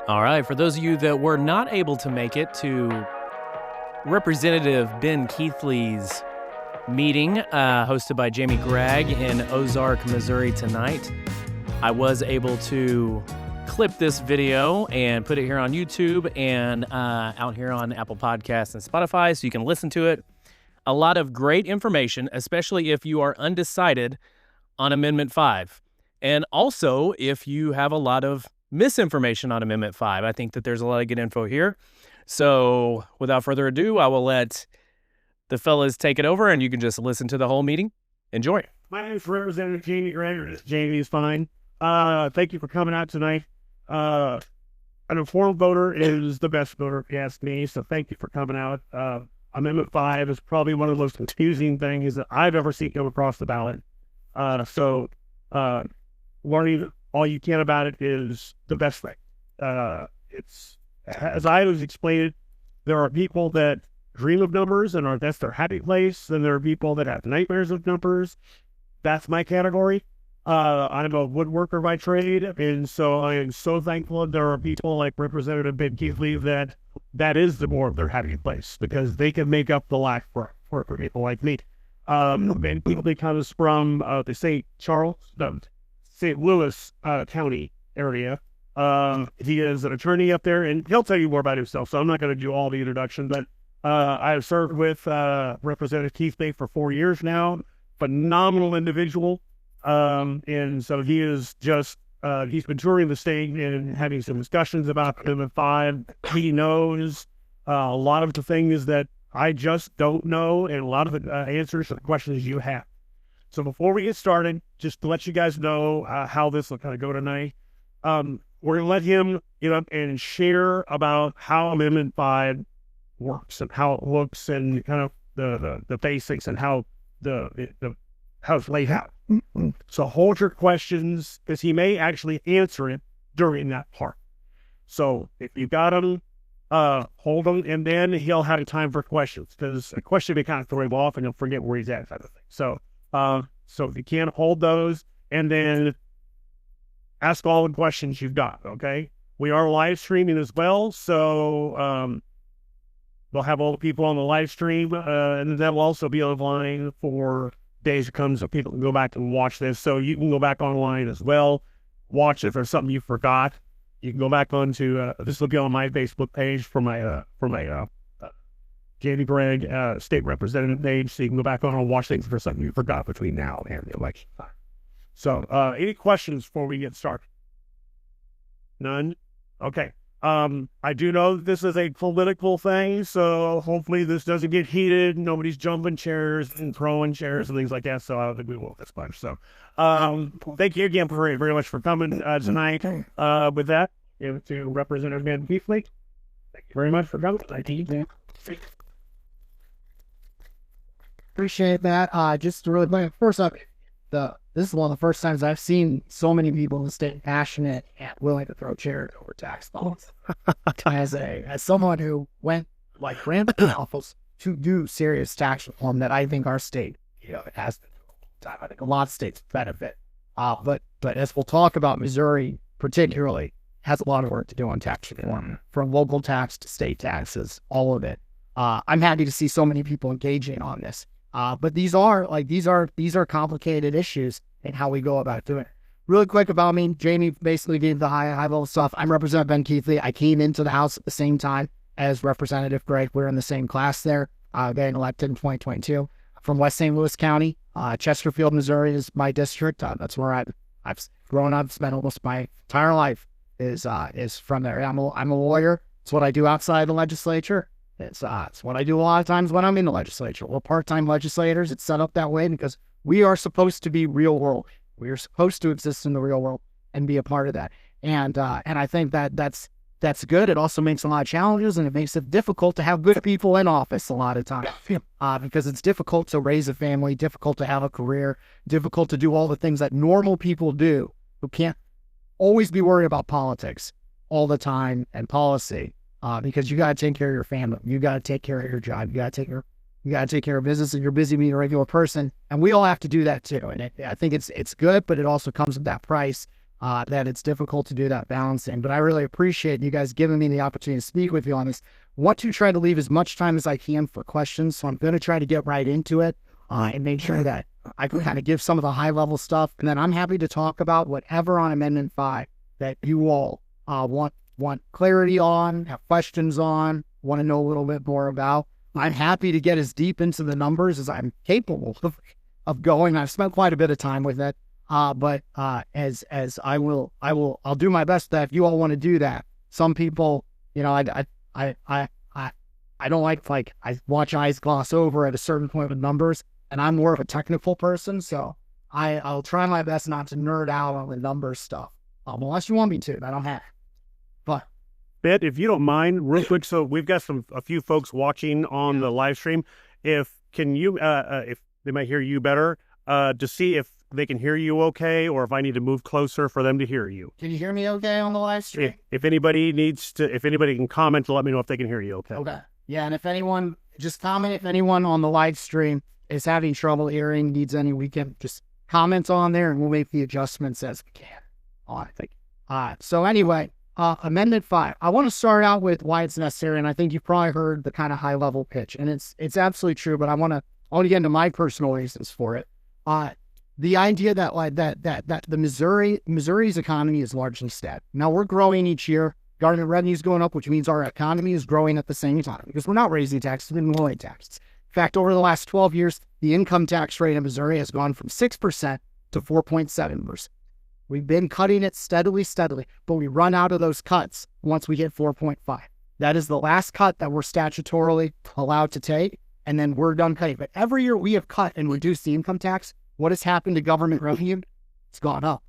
All right, for those of you that were not able to make it to Representative Ben Keathley's meeting, hosted by Jamie Gragg in Ozark, Missouri tonight, I was able to clip this video and put it here on YouTube and out here on Apple Podcasts and Spotify so you can listen to it. A lot of great information, especially if you are undecided on Amendment 5. And also, if you have a lot of misinformation on Amendment 5, I think that there's a lot of good info here. So without further ado, I will let the fellas take it over and you can just listen to the whole meeting. Enjoy. My name is Representative Jamie Gragg. Jamie is fine. Thank you for coming out tonight. An informed voter is the best voter, if you ask me. So thank you for coming out. Amendment 5 is probably one of the most confusing things that I've ever seen come across the ballot. Learning all you can about it is the best thing. It's, as I always explained it, there are people that dream of numbers and that's their happy place, and there are people that have nightmares of numbers. That's my category. I'm a woodworker by trade, and so I am so thankful that there are people like Representative Ben Keathley that is the more of their happy place, because they can make up the lack for people like me. Ben Keathley comes from the St. Louis County area. He is an attorney up there, and he'll tell you more about himself, so I'm not going to do all the introduction, but I have served with Representative Keathley for 4 years now. Phenomenal individual. And so he is just, he's been touring the state and having some discussions about Amendment 5. He knows a lot of the things that I just don't know, and a lot of the answers to the questions you have. So before we get started, just to let you guys know how this will kind of go tonight, we're going to let him get up and share about how Amendment 5 works and how it looks and kind of the basics and how how it's laid out. So hold your questions, because he may actually answer it during that part. So if you got them, hold them, and then he'll have time for questions, because a question may kind of throw him off and he'll forget where he's at, type of thing. So if you can, hold those and then ask all the questions you've got. Okay, we are live streaming as well, so we'll have all the people on the live stream, and that will also be online for days to come, so people can go back and watch this. So you can go back online as well, watch if there's something you forgot. You can go back onto this will be on my Facebook page for my Jamie Gragg state representative page, so you can go back on and watch things for something you forgot between now and the election time. So any questions before we get started? None? Okay. I do know that this is a political thing, so hopefully this doesn't get heated. Nobody's jumping chairs and throwing chairs and things like that, so I don't think we will this much. So thank you again very, very much for coming tonight. With that, give it to Representative Ben Keathley. Thank you very much for coming tonight. Appreciate that. Just to really play, first up, this is one of the first times I've seen so many people in the state passionate and willing to throw chairs over tax laws. As someone who ran for office to do serious tax reform that I think our state, has time. I think a lot of states benefit. But as we'll talk about, Missouri particularly has a lot of work to do on tax reform, from local tax to state taxes, all of it. I'm happy to see so many people engaging on this. But these are complicated issues in how we go about doing it. Really quick about me, Jamie basically gave the high level stuff. I'm Representative Ben Keathley. I came into the House at the same time as Representative Gragg. We're in the same class there, getting elected in 2022. From West St. Louis County, Chesterfield, Missouri is my district. That's where I've grown up, spent almost my entire life is from there. I'm a lawyer. It's what I do outside the legislature. It's what I do a lot of times when I'm in the legislature. We're part-time legislators. It's set up that way because we are supposed to be real world. We are supposed to exist in the real world and be a part of that. And I think that's good. It also makes a lot of challenges, and it makes it difficult to have good people in office a lot of times. Because it's difficult to raise a family, difficult to have a career, difficult to do all the things that normal people do who can't always be worried about politics all the time and policy. Because you got to take care of your family, you got to take care of your job, you got to take care of business, and you're busy being a regular person, and we all have to do that too. And I think it's good, but it also comes with that price that it's difficult to do that balancing. But I really appreciate you guys giving me the opportunity to speak with you on this. Want to try to leave as much time as I can for questions, so I'm going to try to get right into it and make sure that I can kind of give some of the high-level stuff, and then I'm happy to talk about whatever on Amendment 5 that you all want clarity on, have questions on, want to know a little bit more about. I'm happy to get as deep into the numbers as I'm capable of going. I've spent quite a bit of time with it, but as I'll do my best that if you all want to do that. Some people, you know, I don't like I watch eyes gloss over at a certain point with numbers, and I'm more of a technical person, so I'll try my best not to nerd out on the numbers stuff, unless you want me to. I don't have. But Bit, if you don't mind, real quick, so we've got a few folks watching on the live stream. If they might hear you better, to see if they can hear you okay, or if I need to move closer for them to hear you. Can you hear me okay on the live stream? If anybody can comment to let me know if they can hear you okay. Okay. Yeah, and if anyone, just comment if anyone on the live stream is having trouble hearing, needs any, we can just comment on there and we'll make the adjustments as we can on it. So anyway, Amendment 5. I want to start out with why it's necessary, and I think you've probably heard the kind of high-level pitch, and it's absolutely true, but I want to get into my personal reasons for it. The idea that the Missouri's economy is largely static. Now, we're growing each year. Government revenue is going up, which means our economy is growing at the same time because we're not raising taxes, we're lowering taxes. In fact, over the last 12 years, the income tax rate in Missouri has gone from 6% to 4.7%. We've been cutting it steadily, but we run out of those cuts once we hit 4.5. That is the last cut that we're statutorily allowed to take, and then we're done cutting. But every year we have cut and reduced the income tax. What has happened to government revenue? It's gone up.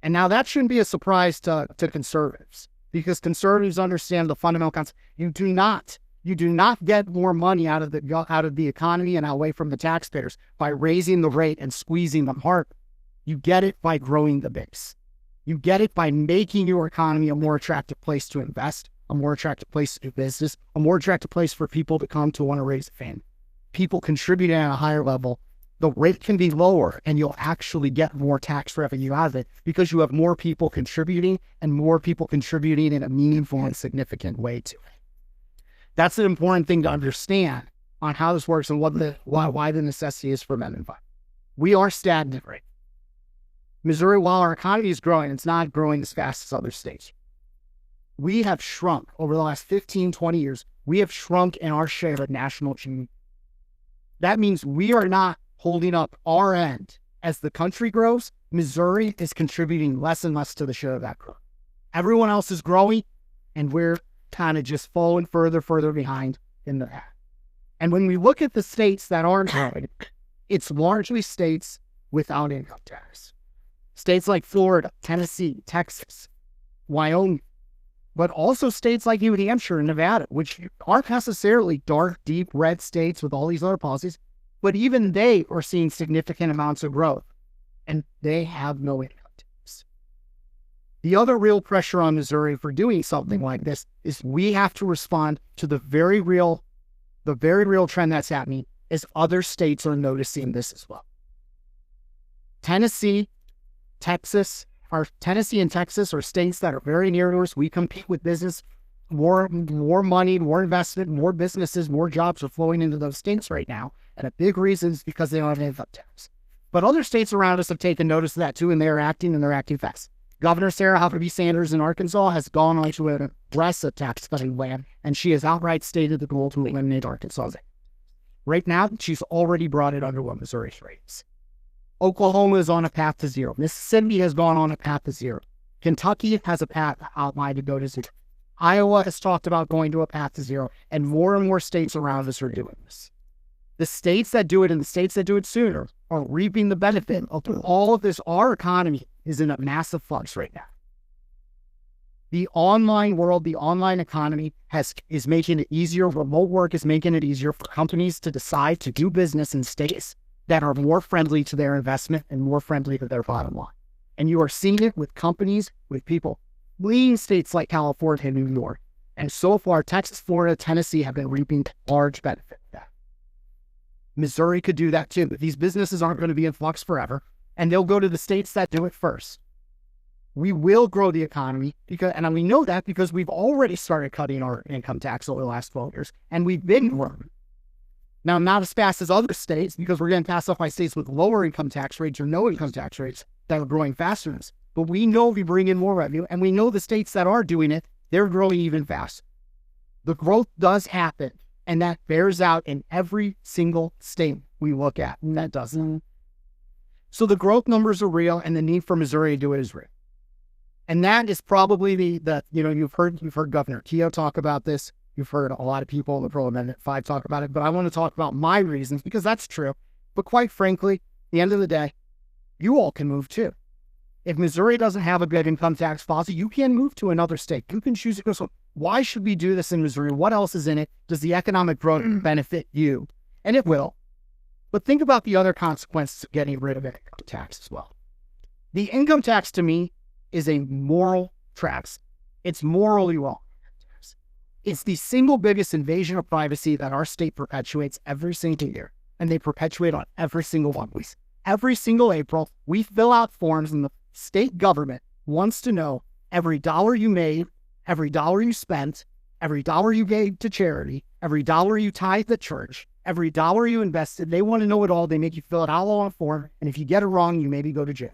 And now that shouldn't be a surprise to conservatives, because conservatives understand the fundamental concept. You do not get more money out of the economy and away from the taxpayers by raising the rate and squeezing them hard. You get it by growing the base. You get it by making your economy a more attractive place to invest, a more attractive place to do business, a more attractive place for people to come to want to raise a family. People contributing at a higher level, the rate can be lower and you'll actually get more tax revenue out of it because you have more people contributing and more people contributing in a meaningful and significant way to it. That's an important thing to understand on how this works and why the necessity is for Amendment 5. We are stagnant right. Missouri, while our economy is growing, it's not growing as fast as other states. We have shrunk over the last 15, 20 years. We have shrunk in our share of national GDP. That means we are not holding up our end. As the country grows, Missouri is contributing less and less to the share of that growth. Everyone else is growing, and we're kind of just falling further behind in the pack. And when we look at the states that aren't growing, it's largely states without income tax. States like Florida, Tennessee, Texas, Wyoming, but also states like New Hampshire and Nevada, which aren't necessarily dark, deep red states with all these other policies, but even they are seeing significant amounts of growth, and they have no income tax. The other real pressure on Missouri for doing something like this is we have to respond to the very real trend that's happening is other states are noticing this as well. Tennessee and Texas are states that are very near to us. We compete with business. More money, more investment, more businesses, more jobs are flowing into those states right now. And a big reason is because they don't have income tax. But other states around us have taken notice of that too, and they're acting fast. Governor Sarah Huckabee Sanders in Arkansas has gone on to an aggressive tax cutting plan, and she has outright stated the goal to eliminate Arkansas. Right now, she's already brought it under what Missouri's rates. Oklahoma is on a path to zero. Mississippi has gone on a path to zero. Kentucky has a path outlined to go to zero. Iowa has talked about going to a path to zero, and more states around us are doing this. The states that do it and the states that do it sooner are reaping the benefit of all of this. Our economy is in a massive flux right now. The online world, the online economy is making it easier. Remote work is making it easier for companies to decide to do business in states that are more friendly to their investment and more friendly to their bottom line. And you are seeing it with companies, with people fleeing states like California and New York. And so far, Texas, Florida, Tennessee have been reaping large benefit of that. Missouri could do that too, but these businesses aren't going to be in flux forever, and they'll go to the states that do it first. We will grow the economy and we know that because we've already started cutting our income tax over the last 12 years, and we've been growing. Now, not as fast as other states, because we're getting passed off by states with lower income tax rates or no income tax rates that are growing faster than us. But we know we bring in more revenue, and we know the states that are doing it, they're growing even faster. The growth does happen, and that bears out in every single state we look at, and that doesn't. So the growth numbers are real, and the need for Missouri to do it is real. And that is probably you've heard Governor Keogh talk about this. You've heard a lot of people in the Pro Amendment 5 talk about it, but I want to talk about my reasons because that's true. But quite frankly, at the end of the day, you all can move too. If Missouri doesn't have a good income tax policy, you can move to another state. You can choose to go. So why should we do this in Missouri? What else is in it? Does the economic growth benefit you? And it will. But think about the other consequences of getting rid of income tax as well. The income tax to me is a moral travesty. It's morally wrong. It's the single biggest invasion of privacy that our state perpetuates every single year. And they perpetuate on every single one. Every single April, we fill out forms and the state government wants to know every dollar you made, every dollar you spent, every dollar you gave to charity, every dollar you tithed at church, every dollar you invested. They want to know it all. They make you fill it out on a form. And if you get it wrong, you maybe go to jail.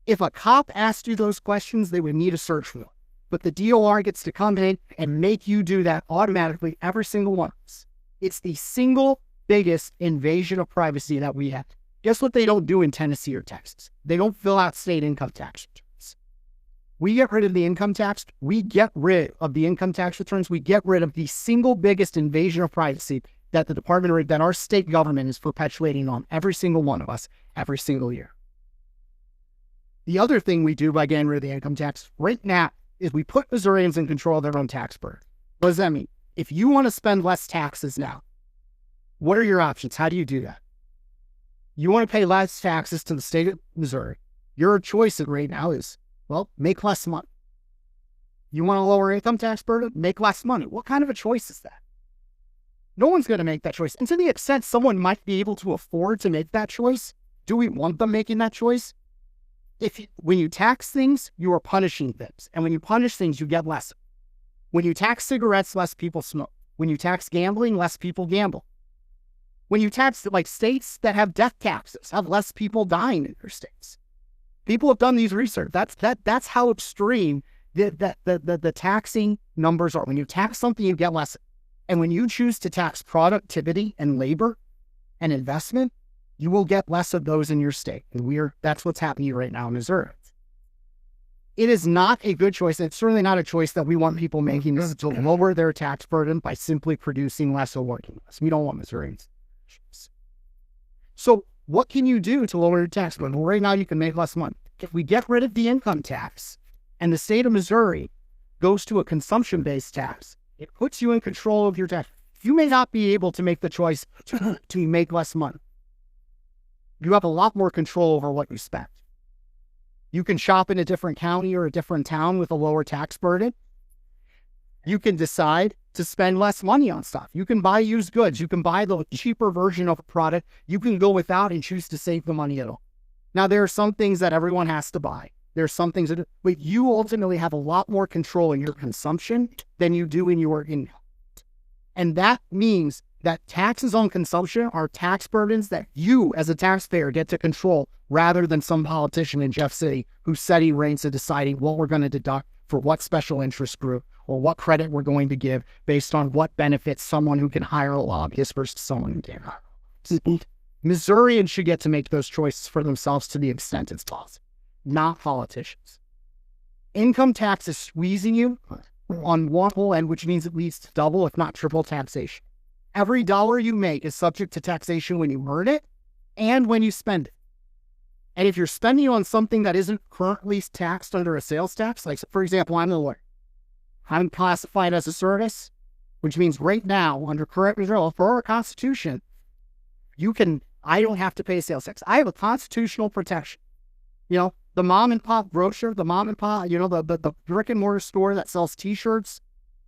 If a cop asked you those questions, they would need a search warrant. But the DOR gets to come in and make you do that automatically every single once. It's the single biggest invasion of privacy that we have. Guess what they don't do in Tennessee or Texas? They don't fill out state income tax returns. We get rid of the income tax. We get rid of the income tax returns. We get rid of the single biggest invasion of privacy that that our state government is perpetuating on every single one of us every single year. The other thing we do by getting rid of the income tax right now is we put Missourians in control of their own tax burden. What does that mean? If you want to spend less taxes now, what are your options? How do you do that? You want to pay less taxes to the state of Missouri. Your choice right now is, make less money. You want a lower income tax burden? Make less money. What kind of a choice is that? No one's going to make that choice. And to the extent someone might be able to afford to make that choice, do we want them making that choice? When you tax things, you are punishing things. And when you punish things, you get less. When you tax cigarettes, less people smoke. When you tax gambling, less people gamble. When you tax states that have death taxes, have less people dying in their states. People have done these research. That's how extreme the taxing numbers are. When you tax something, you get less. And when you choose to tax productivity and labor and investment, you will get less of those in your state. And that's what's happening right now in Missouri. It is not a good choice. It's certainly not a choice that we want people making. This is to lower their tax burden by simply producing less or working less. We don't want Missourians. So what can you do to lower your tax burden? Well, right now you can make less money. If we get rid of the income tax and the state of Missouri goes to a consumption-based tax, it puts you in control of your tax. You may not be able to make the choice to make less money. You have a lot more control over what you spend. You can shop in a different county or a different town with a lower tax burden. You can decide to spend less money on stuff. You can buy used goods. You can buy the cheaper version of a product. You can go without and choose to save the money at all. Now, there are some things that everyone has to buy. There are some things but you ultimately have a lot more control in your consumption than you do in your income. And that means that taxes on consumption are tax burdens that you, as a taxpayer, get to control rather than some politician in Jeff City who said he reigns to deciding what we're going to deduct for what special interest group or what credit we're going to give based on what benefits someone who can hire a lobbyist versus someone who can't hire. Missourians should get to make those choices for themselves to the extent it's possible, not politicians. Income tax is squeezing you on one whole end, which means it leads to double, if not triple taxation. Every dollar you make is subject to taxation when you earn it and when you spend it. And if you're spending on something that isn't currently taxed under a sales tax, like, for example, I'm a lawyer. I'm classified as a service, which means right now, under current law for our Constitution, I don't have to pay sales tax. I have a constitutional protection. The mom and pop grocer, the mom and pop, the brick and mortar store that sells T-shirts,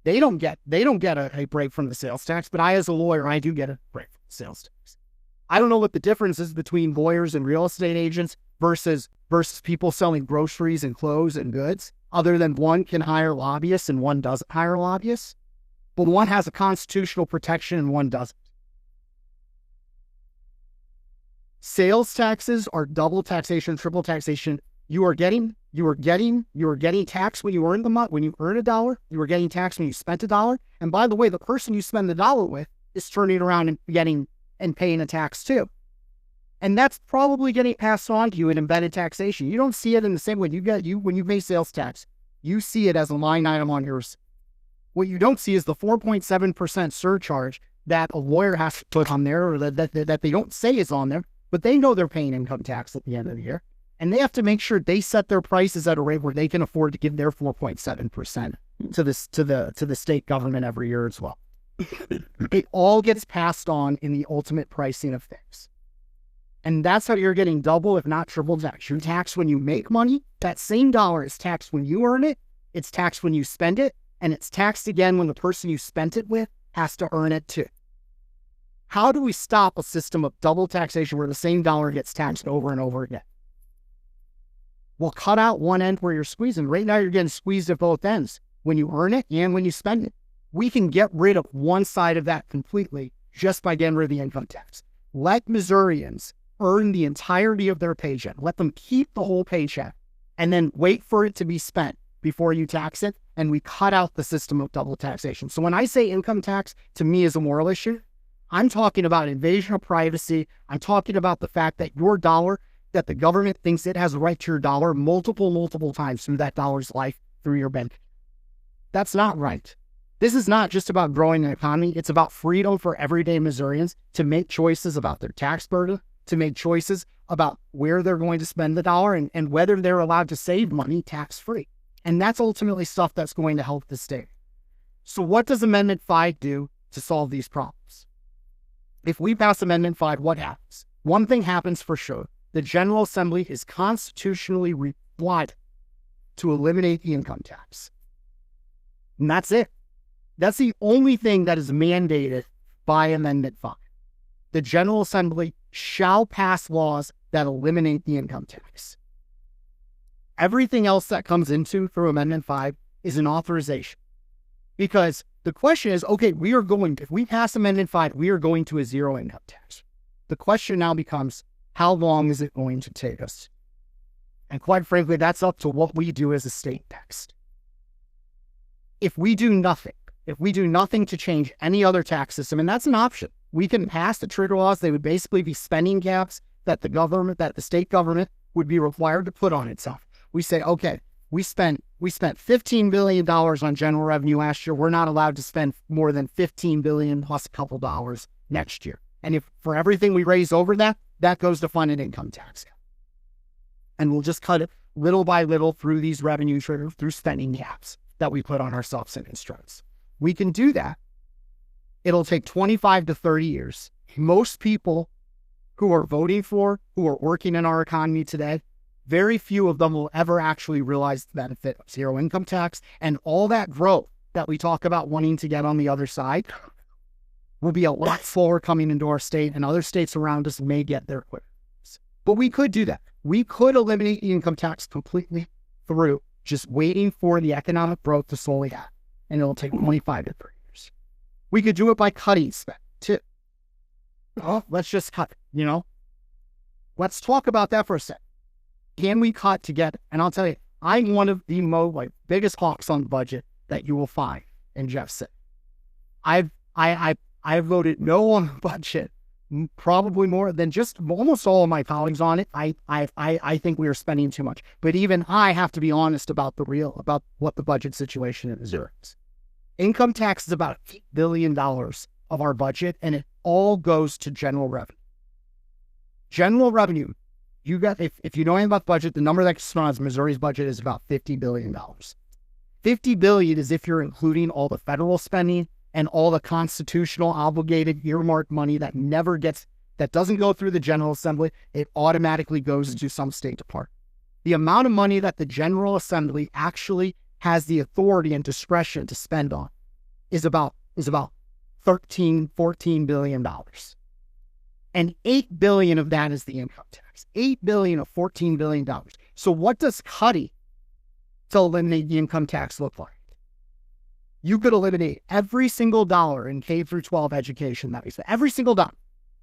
they don't get a break from the sales tax, but I, as a lawyer, I do get a break from the sales tax. I don't know what the difference is between lawyers and real estate agents versus versus people selling groceries and clothes and goods, other than one can hire lobbyists and one doesn't hire lobbyists. But one has a constitutional protection and one doesn't. Sales taxes are double taxation, triple taxation. You are getting taxed when you earn when you earn $1. You are getting taxed when you spent $1. And by the way, the person you spend the dollar with is turning around and paying a tax too. And that's probably getting passed on to you in embedded taxation. You don't see it in the same way when you pay sales tax. You see it as a line item on yours. What you don't see is the 4.7% surcharge that a lawyer has to put on there, or that they don't say is on there, but they know they're paying income tax at the end of the year. And they have to make sure they set their prices at a rate where they can afford to give their 4.7% to the state government every year as well. It all gets passed on in the ultimate pricing of things. And that's how you're getting double, if not triple tax. You're taxed when you make money. That same dollar is taxed when you earn it. It's taxed when you spend it. And it's taxed again when the person you spent it with has to earn it too. How do we stop a system of double taxation where the same dollar gets taxed over and over again? Well, cut out one end where you're squeezing. Right now, you're getting squeezed at both ends, when you earn it and when you spend it. We can get rid of one side of that completely just by getting rid of the income tax. Let Missourians earn the entirety of their paycheck. Let them keep the whole paycheck and then wait for it to be spent before you tax it. And we cut out the system of double taxation. So when I say income tax, to me is a moral issue. I'm talking about invasion of privacy. I'm talking about the fact that your dollar, that the government thinks it has a right to your dollar multiple times through that dollar's life through your bank. That's not right. This is not just about growing an economy. It's about freedom for everyday Missourians to make choices about their tax burden, to make choices about where they're going to spend the dollar and whether they're allowed to save money tax-free. And that's ultimately stuff that's going to help the state. So what does Amendment 5 do to solve these problems? If we pass Amendment 5, what happens? One thing happens for sure. The General Assembly is constitutionally required to eliminate the income tax. And that's it. That's the only thing that is mandated by Amendment 5. The General Assembly shall pass laws that eliminate the income tax. Everything else that comes into through Amendment 5 is an authorization. Because the question is, okay, if we pass Amendment 5, we are going to a zero income tax. The question now becomes, how long is it going to take us? And quite frankly, that's up to what we do as a state next. If we do nothing to change any other tax system, and that's an option, we can pass the trigger laws. They would basically be spending caps that the state government would be required to put on itself. We say, okay, we spent $15 billion on general revenue last year. We're not allowed to spend more than $15 billion plus a couple dollars next year. And if for everything we raise over that goes to fund an income tax. And we'll just cut it little by little through these revenue triggers, through spending caps that we put on ourselves in instruments. We can do that. It'll take 25 to 30 years. Most people who are voting for, who are working in our economy today, very few of them will ever actually realize the benefit of zero income tax, and all that growth that we talk about wanting to get on the other side will be a lot slower coming into our state, and other states around us may get there quicker. But we could do that. We could eliminate the income tax completely through just waiting for the economic growth to slowly happen, and it'll take 25 to 30 years. We could do it by cutting spend too. Oh, let's just cut, Let's talk about that for a second. Can we cut together? And I'll tell you, I'm one of the biggest hawks on the budget that you will find in Jeff City. I've voted no on the budget, probably more than just almost all of my colleagues on it. I think we are spending too much. But even I have to be honest about what the budget situation in Missouri is. Income tax is about $8 billion of our budget, and it all goes to general revenue. General revenue. If you know anything about the budget, the number that surrounds Missouri's budget is about $50 billion. $50 billion is if you're including all the federal spending and all the constitutional obligated earmarked money that doesn't go through the General Assembly. It automatically goes to some state department. The amount of money that the General Assembly actually has the authority and discretion to spend on is about $14 billion. And $8 billion of that is the income tax. $8 billion of $14 billion So what does cutting to eliminate the income tax look like? You could eliminate every single dollar in K through 12 education that we spend. Every single dollar.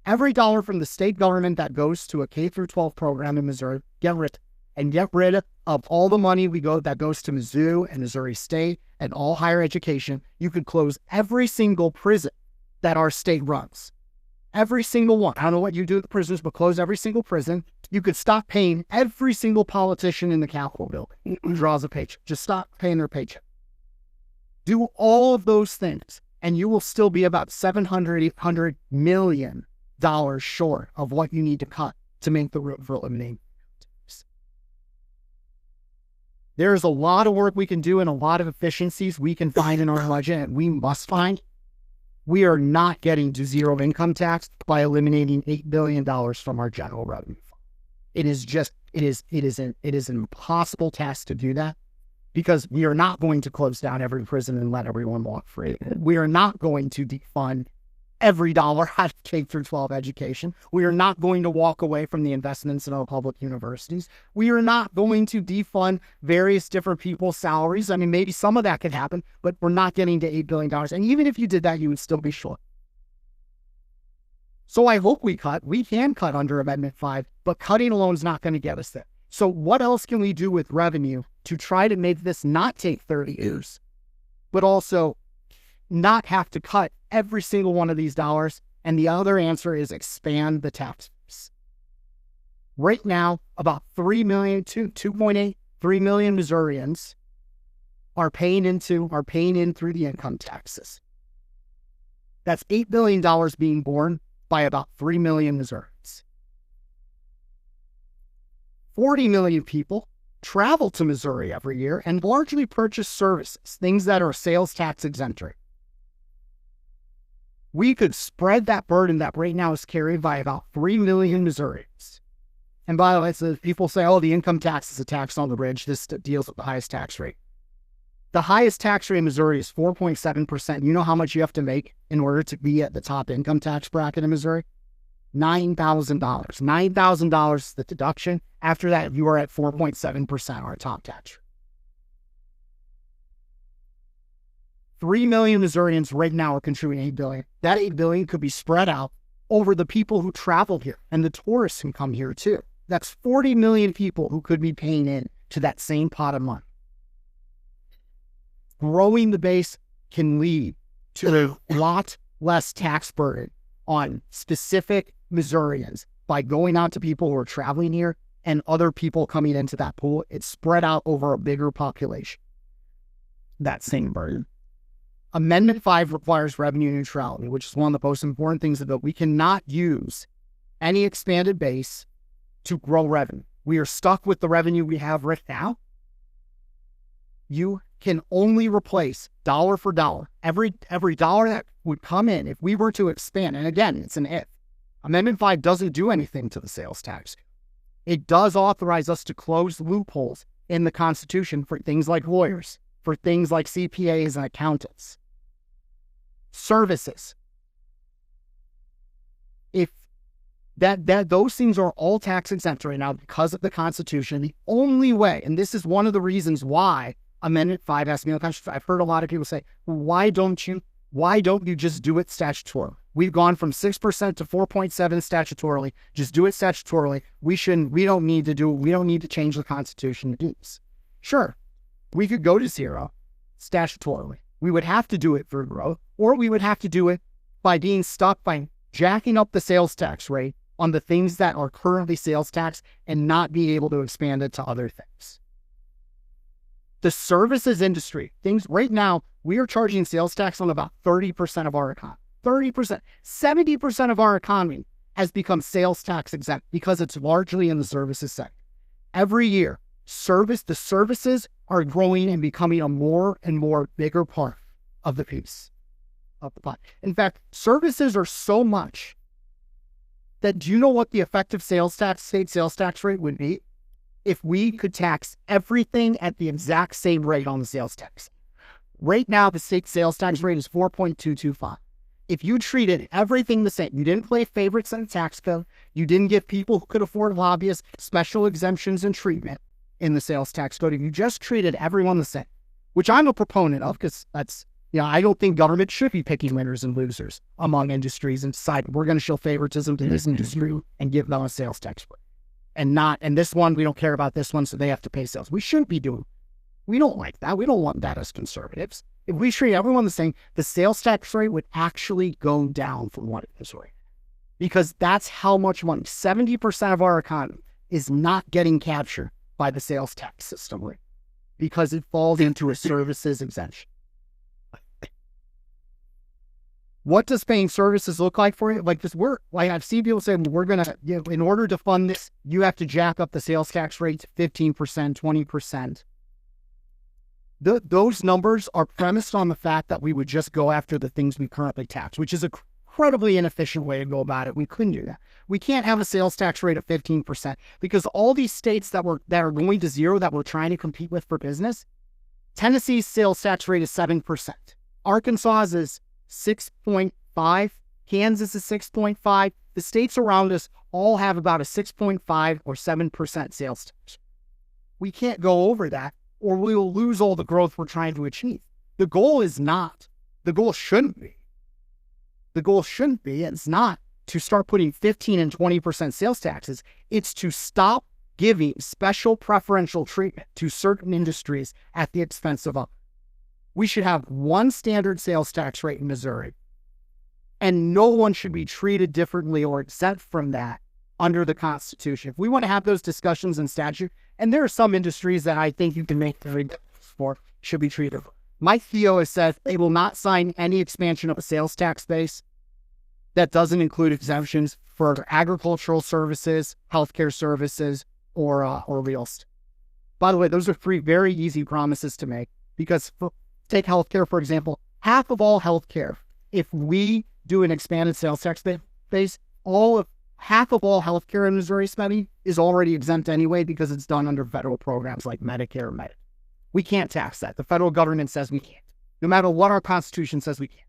Every dollar from the state government that goes to a K through 12 program in Missouri, get rid of all the money that goes to Mizzou and Missouri State and all higher education. You could close every single prison that our state runs. Every single one. I don't know what you do with the prisoners, but close every single prison. You could stop paying every single politician in the Capitol building who draws a paycheck. Just stop paying their paycheck. Do all of those things, and you will still be about $700 million short of what you need to cut to make the room for eliminating. There's a lot of work we can do and a lot of efficiencies we can find in our budget, and we must find. We are not getting to zero income tax by eliminating $8 billion from our general revenue fund. It is an impossible task to do that, because we are not going to close down every prison and let everyone walk free. We are not going to defund every dollar out of K through 12 education. We are not going to walk away from the investments in our public universities. We are not going to defund various different people's salaries. I mean, maybe some of that could happen, but we're not getting to $8 billion. And even if you did that, you would still be short. So I hope we can cut under Amendment 5, but cutting alone is not going to get us there. So what else can we do with revenue to try to make this not take 30 years, but also not have to cut every single one of these dollars? And the other answer is expand the tax base. Right now, about 2.8, 3 million Missourians are paying in through the income taxes. That's $8 billion being borne by about 3 million Missourians. 40 million people travel to Missouri every year and largely purchase services, things that are sales tax exemplary. We could spread that burden that right now is carried by about 3 million Missourians. And by the way, so people say, oh, the income tax is a tax on the rich. This deals with the highest tax rate. The highest tax rate in Missouri is 4.7%. You know how much you have to make in order to be at the top income tax bracket in Missouri? $9,000. $9,000 is the deduction. After that, you are at 4.7%, our top tax rate. 3 million Missourians right now are contributing $8 billion. That $8 billion could be spread out over the people who travel here and the tourists who come here too. That's 40 million people who could be paying in to that same pot of money. Growing the base can lead to a lot less tax burden on specific Missourians by going out to people who are traveling here and other people coming into that pool. It's spread out over a bigger population. That same burden. Amendment 5 requires revenue neutrality, which is one of the most important things about. We cannot use any expanded base to grow revenue. We are stuck with the revenue we have right now. You can only replace dollar for dollar. Every dollar that would come in, if we were to expand, and again, it's an if. Amendment 5 doesn't do anything to the sales tax. It does authorize us to close loopholes in the Constitution for things like lawyers, for things like CPAs and accountants. Services. If those things are all tax exempt right now because of the Constitution, the only way, and this is one of the reasons why Amendment 5 has to be on the Constitution. I've heard a lot of people say, why don't you just do it statutorily? We've gone from 6% to 4.7 statutorily. Just do it statutorily. We don't need to change the Constitution to do this. Sure, we could go to zero statutorily. We would have to do it through growth, or we would have to do it by being stuck by jacking up the sales tax rate on the things that are currently sales tax and not be able to expand it to other things. The services industry, things right now, we are charging sales tax on about 30% of our economy. 30%. 70% of our economy has become sales tax exempt because it's largely in the services sector. Every year, the services are growing and becoming a more and more bigger part of the piece of the pot. In fact, services are so much that do you know what the effective state sales tax rate would be if we could tax everything at the exact same rate on the sales tax? Right now, the state sales tax rate is 4.225. If you treated everything the same, you didn't play favorites in the tax code, you didn't give people who could afford lobbyists special exemptions and treatment, in the sales tax code if you just treated everyone the same, which I'm a proponent of, because that's, I don't think government should be picking winners and losers among industries and decide we're going to show favoritism to this industry and give them a sales tax break. And this one, we don't care about this one, so they have to pay sales. We shouldn't be doing. We don't like that. We don't want that as conservatives. If we treat everyone the same, the sales tax rate would actually go down from what it is right now. Because that's how much money, 70% of our economy is not getting captured by the sales tax system rate because it falls into a services exemption. What does paying services look like for you? Like this, I've seen people say, we're going to, in order to fund this, you have to jack up the sales tax rate to 15%, 20%. Those numbers are premised on the fact that we would just go after the things we currently tax, which is an incredibly inefficient way to go about it. We couldn't do that. We can't have a sales tax rate of 15% because all these states that are going to zero that we're trying to compete with for business, Tennessee's sales tax rate is 7%. Arkansas is 6.5. Kansas is 6.5. The states around us all have about a 6.5 or 7% sales tax. We can't go over that, or we will lose all the growth we're trying to achieve. The goal shouldn't be, it's not to start putting 15 and 20% sales taxes. It's to stop giving special preferential treatment to certain industries at the expense of others. We should have one standard sales tax rate in Missouri, and no one should be treated differently or exempt from that under the Constitution. If we want to have those discussions in statute, and there are some industries that I think you can make the argument for should be treated. Mike Theo has said they will not sign any expansion of a sales tax base that doesn't include exemptions for agricultural services, healthcare services, or real estate. By the way, those are three very easy promises to make because take healthcare, for example. Half of all healthcare, if we do an expanded sales tax base, half of all healthcare in Missouri spending is already exempt anyway because it's done under federal programs like Medicare and Medicaid. We can't tax that. The federal government says we can't, no matter what our Constitution says we can't.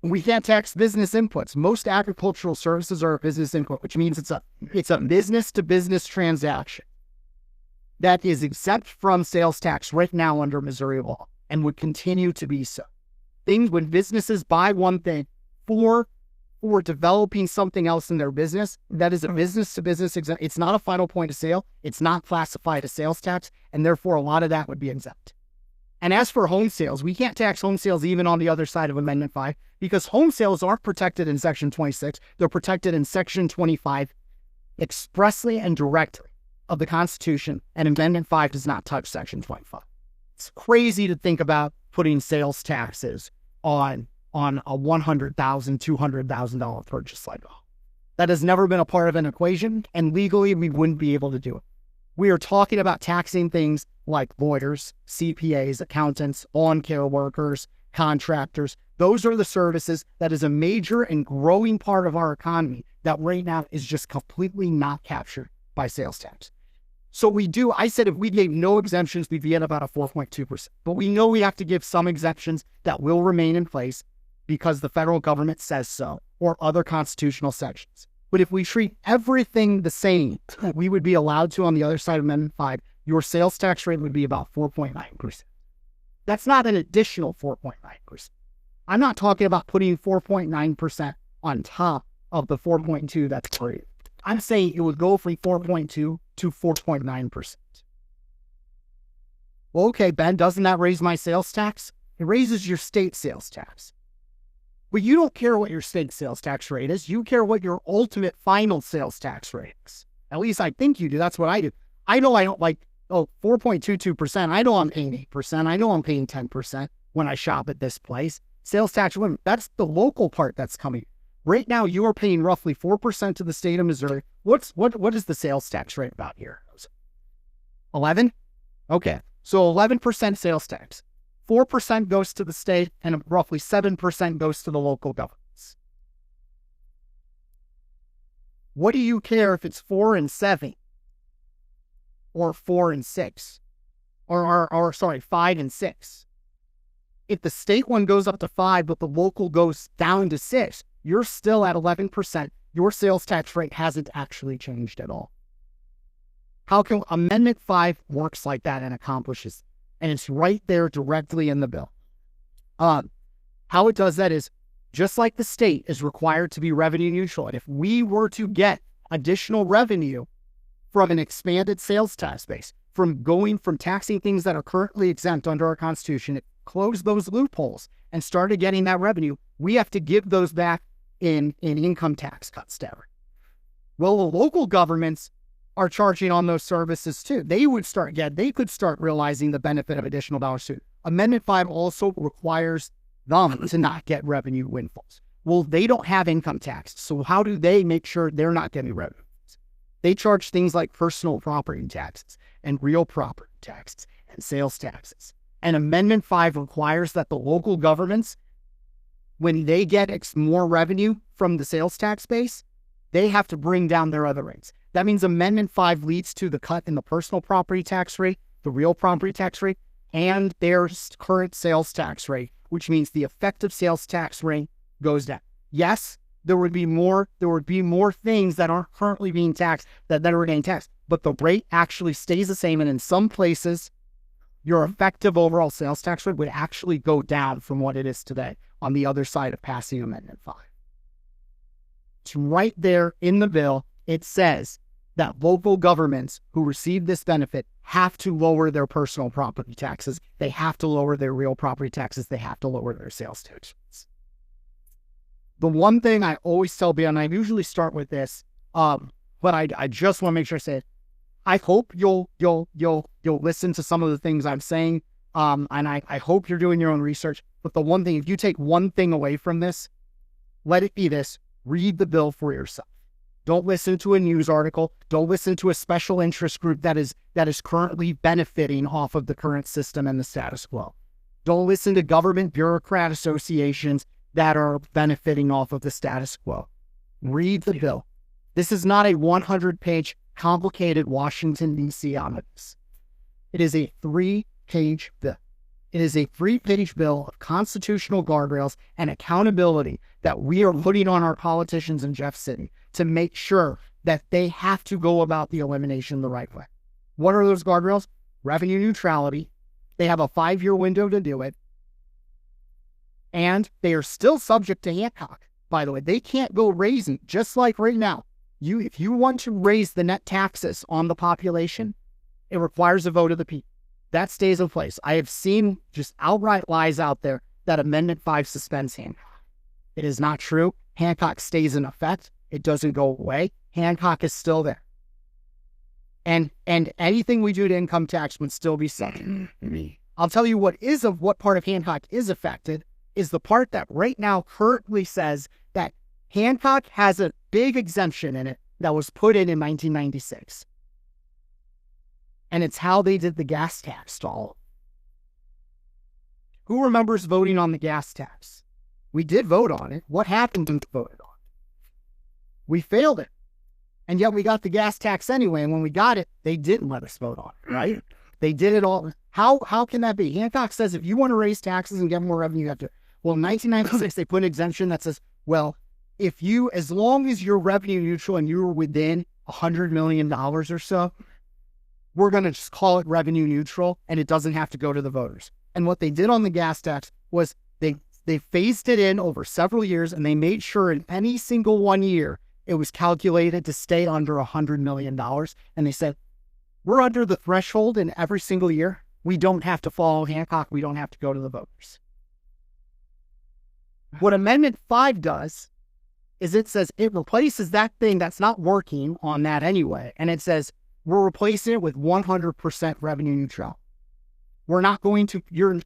We can't tax business inputs. Most agricultural services are a business input, which means it's a business-to-business transaction that is exempt from sales tax right now under Missouri law and would continue to be so. Things when businesses buy one thing for developing something else in their business, that is a business-to-business exempt. It's not a final point of sale. It's not classified as sales tax, and therefore a lot of that would be exempt. And as for home sales, we can't tax home sales even on the other side of Amendment 5 because home sales aren't protected in Section 26. They're protected in Section 25 expressly and directly of the Constitution, and Amendment 5 does not touch Section 25. It's crazy to think about putting sales taxes on a $100,000, $200,000 purchase like that. That has never been a part of an equation, and legally we wouldn't be able to do it. We are talking about taxing things like lawyers, CPAs, accountants, lawn care workers, contractors. Those are the services that is a major and growing part of our economy that right now is just completely not captured by sales tax. So I said if we gave no exemptions, we'd be at about a 4.2%. But we know we have to give some exemptions that will remain in place because the federal government says so, or other constitutional sections. But if we treat everything the same, we would be allowed to on the other side of Amendment 5, your sales tax rate would be about 4.9%. That's not an additional 4.9%. I'm not talking about putting 4.9% on top of the 4.2 that's free. I'm saying it would go from 4.2 to 4.9%. Well, okay, Ben, doesn't that raise my sales tax? It raises your state sales tax. But you don't care what your state sales tax rate is. You care what your ultimate final sales tax rate is. At least I think you do. That's what I do. I know I don't like, 4.22%. I know I'm paying 8%. I know I'm paying 10% when I shop at this place. Sales tax, that's the local part that's coming. Right now, you are paying roughly 4% to the state of Missouri. What is the sales tax rate about here? 11? Okay, so 11% sales tax. 4% goes to the state, and roughly 7% goes to the local governments. What do you care if it's 4 and 7? Or 4 and 6? Or 5 and 6? If the state one goes up to 5, but the local goes down to 6, you're still at 11%. Your sales tax rate hasn't actually changed at all. How can Amendment 5 works like that and accomplishes, and it's right there directly in the bill. How it does that is just like the state is required to be revenue neutral. And if we were to get additional revenue from an expanded sales tax base, from taxing things that are currently exempt under our Constitution, close those loopholes and started getting that revenue, we have to give those back in income tax cuts down. Well, the local governments are charging on those services too. They could start realizing the benefit of additional dollars too. Amendment 5 also requires them to not get revenue windfalls. Well, they don't have income tax, so how do they make sure they're not getting revenue? They charge things like personal property taxes and real property taxes and sales taxes. And Amendment 5 requires that the local governments, when they get more revenue from the sales tax base, they have to bring down their other rates. That means Amendment 5 leads to the cut in the personal property tax rate, the real property tax rate, and their current sales tax rate, which means the effective sales tax rate goes down. Yes, there would be more things that aren't currently being taxed that are getting taxed, but the rate actually stays the same. And in some places, your effective overall sales tax rate would actually go down from what it is today on the other side of passing Amendment 5. It's right there in the bill. It says that local governments who receive this benefit have to lower their personal property taxes. They have to lower their real property taxes. They have to lower their sales tax rates. The one thing I always tell people, and I usually start with this, but I just want to make sure I say it. I hope you'll listen to some of the things I'm saying, and I hope you're doing your own research. But the one thing, if you take one thing away from this, let it be this: read the bill for yourself. Don't listen to a news article. Don't listen to a special interest group that is currently benefiting off of the current system and the status quo. Don't listen to government bureaucrat associations that are benefiting off of the status quo. Read the bill. This is not a 100-page complicated Washington, D.C. omnibus. It is a 3-page bill. It is a 3-page bill of constitutional guardrails and accountability that we are putting on our politicians in Jeff City to make sure that they have to go about the elimination the right way. What are those guardrails? Revenue neutrality. They have a 5-year window to do it. And they are still subject to Hancock, by the way. They can't go raising, just like right now. If you want to raise the net taxes on the population, it requires a vote of the people. That stays in place. I have seen just outright lies out there that Amendment 5 suspends Hancock. It is not true. Hancock stays in effect. It doesn't go away. Hancock is still there. And anything we do to income tax would still be subject. I'll tell you what part of Hancock is affected is the part that right now currently says that Hancock has a big exemption in it that was put in 1996. And it's how they did the gas tax to all. Who remembers voting on the gas tax? We did vote on it. What happened when we voted on it? We failed it. And yet we got the gas tax anyway. And when we got it, they didn't let us vote on it, right? They did it all. How can that be? Hancock says if you want to raise taxes and get more revenue, you have to. Well, in 1996, they put an exemption that says, well, as long as you're revenue neutral and you're within $100 million or so, we're going to just call it revenue neutral and it doesn't have to go to the voters. And what they did on the gas tax was they phased it in over several years and they made sure in any single 1 year it was calculated to stay under $100 million. And they said, we're under the threshold in every single year. We don't have to follow Hancock. We don't have to go to the voters. What Amendment 5 does is it says it replaces that thing that's not working on that anyway. And it says, we're replacing it with 100% revenue neutral. We're not going to, you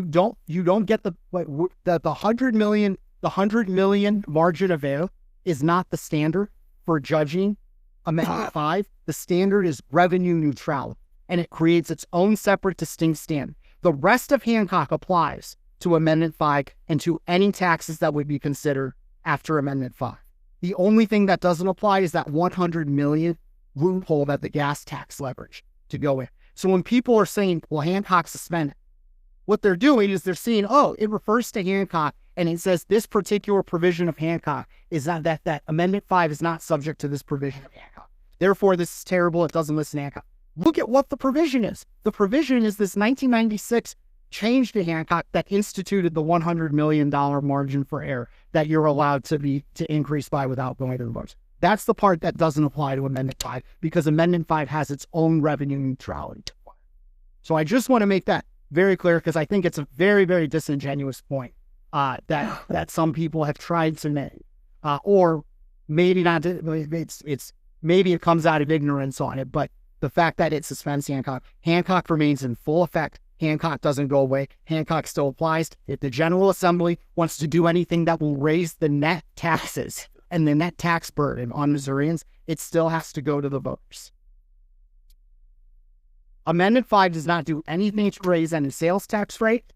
don't get the 100 million margin of error is not the standard for judging Amendment 5. The standard is revenue neutrality, and it creates its own separate distinct standard. The rest of Hancock applies to Amendment 5 and to any taxes that would be considered after Amendment 5. The only thing that doesn't apply is that 100 million loophole that the gas tax leverage to go in. So when people are saying, well, Hancock suspended, what they're doing is they're saying, oh, it refers to Hancock, and it says this particular provision of Hancock is not that Amendment 5 is not subject to this provision of Hancock. Therefore, this is terrible. It doesn't listen to Hancock. Look at what the provision is. The provision is this 1996 change to Hancock that instituted the $100 million margin for error that you're allowed to increase by without going to the voters. That's the part that doesn't apply to Amendment 5 because Amendment 5 has its own revenue neutrality. So I just want to make that very clear because I think it's a very, very disingenuous point that some people have tried to make, or maybe not. Maybe it comes out of ignorance on it, but the fact that it suspends Hancock remains in full effect. Hancock doesn't go away. Hancock still applies. If the General Assembly wants to do anything that will raise the net taxes and the net tax burden on Missourians, it still has to go to the voters. Amendment 5 does not do anything to raise any sales tax rate,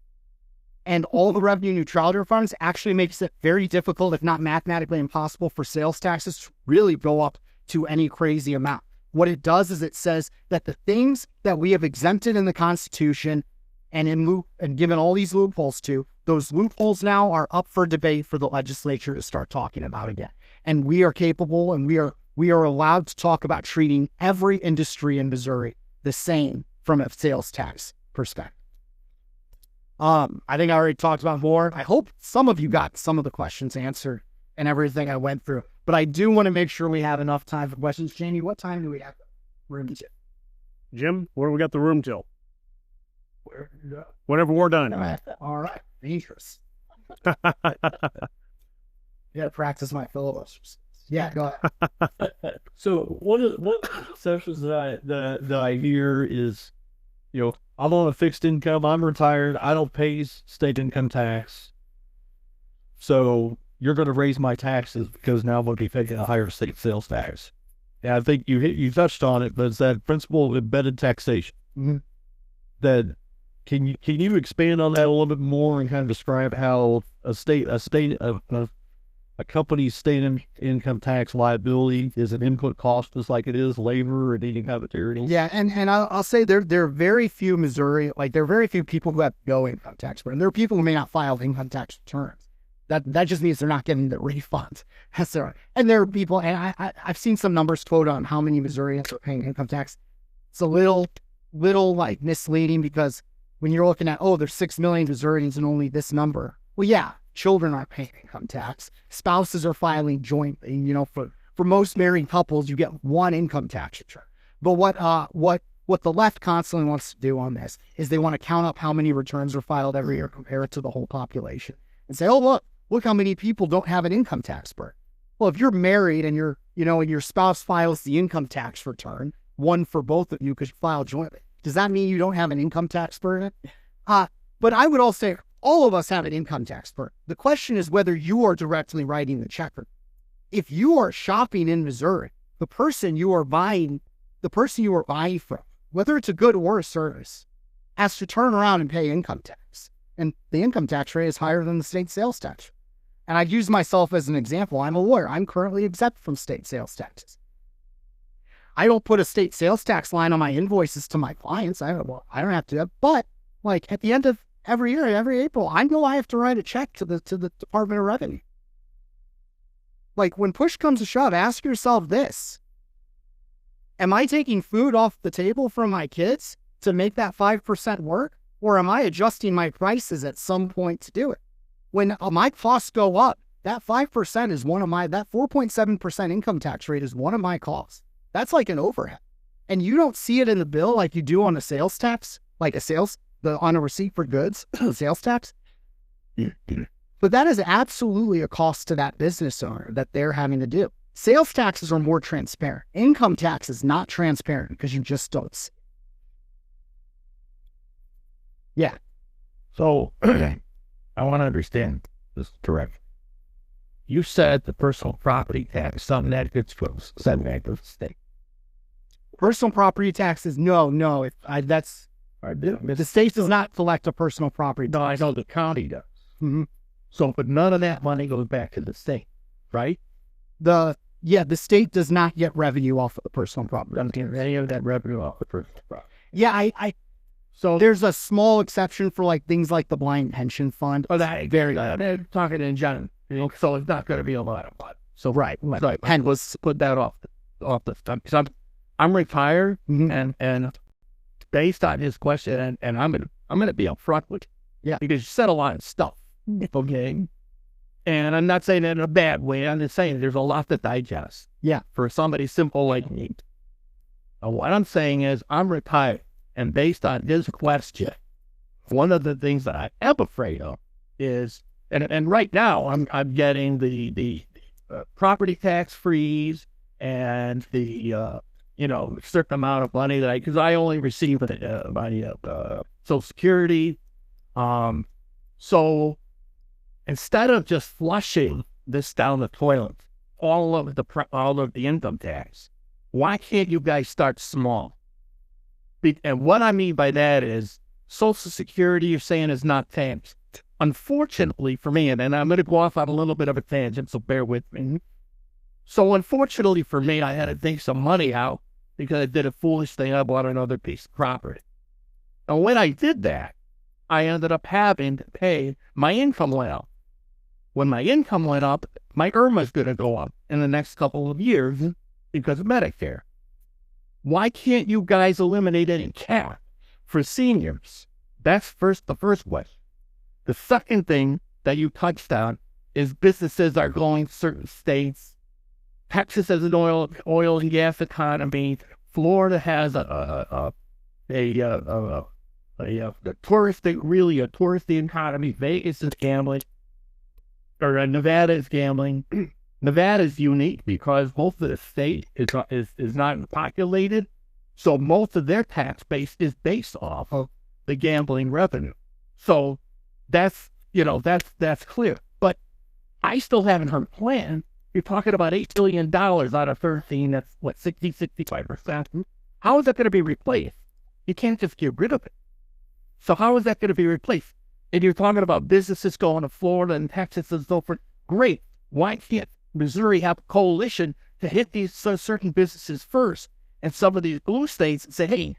and all the revenue neutrality reforms actually makes it very difficult, if not mathematically impossible, for sales taxes to really go up to any crazy amount. What it does is it says that the things that we have exempted in the Constitution and given all these loopholes to, those loopholes now are up for debate for the legislature to start talking about again. And we are capable and we are allowed to talk about treating every industry in Missouri the same from a sales tax perspective. I think I already talked about more. I hope some of you got some of the questions answered and everything I went through. But I do want to make sure we have enough time for questions. Jamie, what time do we have room to? Jim, where we got the room till? Whenever we're done. All right. Dangerous. Yeah, practice my filibusters. Yeah, go ahead. So one of the exceptions that I hear is, I'm on a fixed income. I'm retired. I don't pay state income tax. So you're going to raise my taxes because now I'm going to be paying a higher state sales tax. And I think you touched on it, but it's that principle of embedded taxation. Mm-hmm. That can you expand on that a little bit more and kind of describe how a company's state income tax liability is an input cost just like it is labor and any kind of materials? Yeah, and I'll say there are very few Missouri, there are very few people who have no income tax burden. There are people who may not file income tax returns. That just means they're not getting the refund. That's all right. And there are people, and I've seen some numbers quoted on how many Missourians are paying income tax. It's a little misleading because when you're looking at, there's 6 million Missourians and only this number. Well, yeah, children aren't paying income tax. Spouses are filing jointly. For most married couples, you get one income tax return. But what the left constantly wants to do on this is they want to count up how many returns are filed every year, compare it to the whole population, and say, look how many people don't have an income tax burden. Well, if you're married and and your spouse files the income tax return, one for both of you because you file jointly, does that mean you don't have an income tax burden? But I would also say all of us have an income tax burden. The question is whether you are directly writing the check. If you are shopping in Missouri, the person you are buying from, whether it's a good or a service, has to turn around and pay income tax. And the income tax rate is higher than the state sales tax. And I'd use myself as an example. I'm a lawyer. I'm currently exempt from state sales taxes. I don't put a state sales tax line on my invoices to my clients. I don't have to. But at the end of every year, every April, I know I have to write a check to the Department of Revenue. When push comes to shove, ask yourself this: am I taking food off the table from my kids to make that 5% work, or am I adjusting my prices at some point to do it? When my costs go up, that 5% is that 4.7% income tax rate is one of my costs. That's like an overhead. And you don't see it in the bill like you do on a sales tax, on a receipt for goods, sales tax. But that is absolutely a cost to that business owner that they're having to do. Sales taxes are more transparent. Income tax is not transparent because you just don't see it. Yeah. So I want to understand this correctly. You said the personal property tax, something that gets sent back to the state. Personal property taxes, no. The state does not collect a personal property tax. No, I know the county does. Mm-hmm. So, but none of that money goes back to the state, right? The state does not get revenue off of the personal property. Doesn't get any of that revenue off the personal property. Yeah, So there's a small exception for things like the blind pension fund. Oh, they're talking in general, so it's not going to be a lot of money. So right. And let's put that off. off the stuff because I'm retired, and based on his question, and I'm gonna be upfront with you, because you said a lot of stuff, okay, and I'm not saying it in a bad way. I'm just saying there's a lot to digest. Yeah, for somebody simple like me. What I'm saying is I'm retired, and based on his question, one of the things that I am afraid of is, and right now I'm getting the property tax freeze and the certain amount of money that because I only receive my Social Security. So instead of just flushing this down the toilet, all of the income tax, why can't you guys start small? And what I mean by that is Social Security, you're saying, is not taxed. Unfortunately for me, and I'm going to go off on a little bit of a tangent, so bear with me. So unfortunately for me, I had to take some money out because I did a foolish thing. I bought another piece of property. And when I did that, I ended up having to pay, my income went up. When my income went up, my IRMA's going to go up in the next couple of years because of Medicare. Why can't you guys eliminate any cap for seniors? That's the first question. The second thing that you touched on is businesses are going to certain states. Texas has an oil and gas economy. Florida has a touristy economy. Vegas is gambling, or Nevada is gambling. Nevada is unique because most of the state is not populated, so most of their tax base is based off of the gambling revenue. So that's clear. But I still haven't heard a plan. You're talking about $8 billion out of 13. That's what, 65%. How is that going to be replaced? You can't just get rid of it. So how is that going to be replaced? And you're talking about businesses going to Florida and Texas and so forth. Great. Why can't Missouri have a coalition to hit these certain businesses first, and some of these blue states, and say, hey,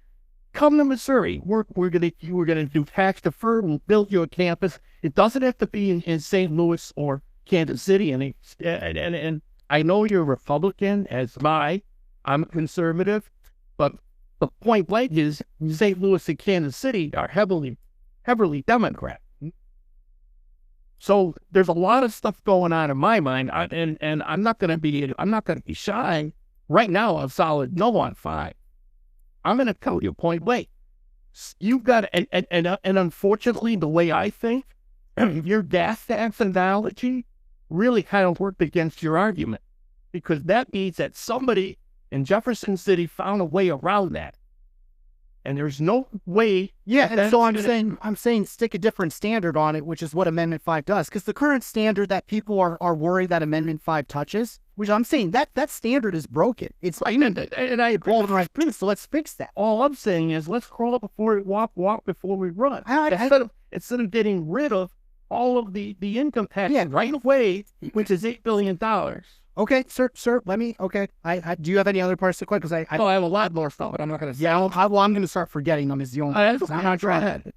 come to Missouri. We're gonna do tax deferred. We'll build you a campus. It doesn't have to be in St. Louis or Kansas City. And I know you're a Republican, as am I. I'm a conservative, but the point blank is St. Louis and Kansas City are heavily Democrat. So there's a lot of stuff going on in my mind, and I'm not gonna be shy. Right now, I'm solid no on 5. I'm going to tell you point blank. You've got, and unfortunately, the way I think, your gas tax analogy really kind of worked against your argument, because that means that somebody in Jefferson City found a way around that. And there's no way. Yeah, and so I'm saying stick a different standard on it, which is what Amendment 5 does. Because the current standard that people are worried that Amendment 5 touches, which I'm saying that standard is broken. It's and I all the right place, so let's fix that. All I'm saying is let's crawl before we walk before we run. Instead of getting rid of all of the income tax right away, which is $8 billion. Okay, sir, let me, okay. Do you have any other parts to quit? Because I have a lot more stuff, but I'm not going to say. Yeah, I'm going to start forgetting them is the only I'm not trying.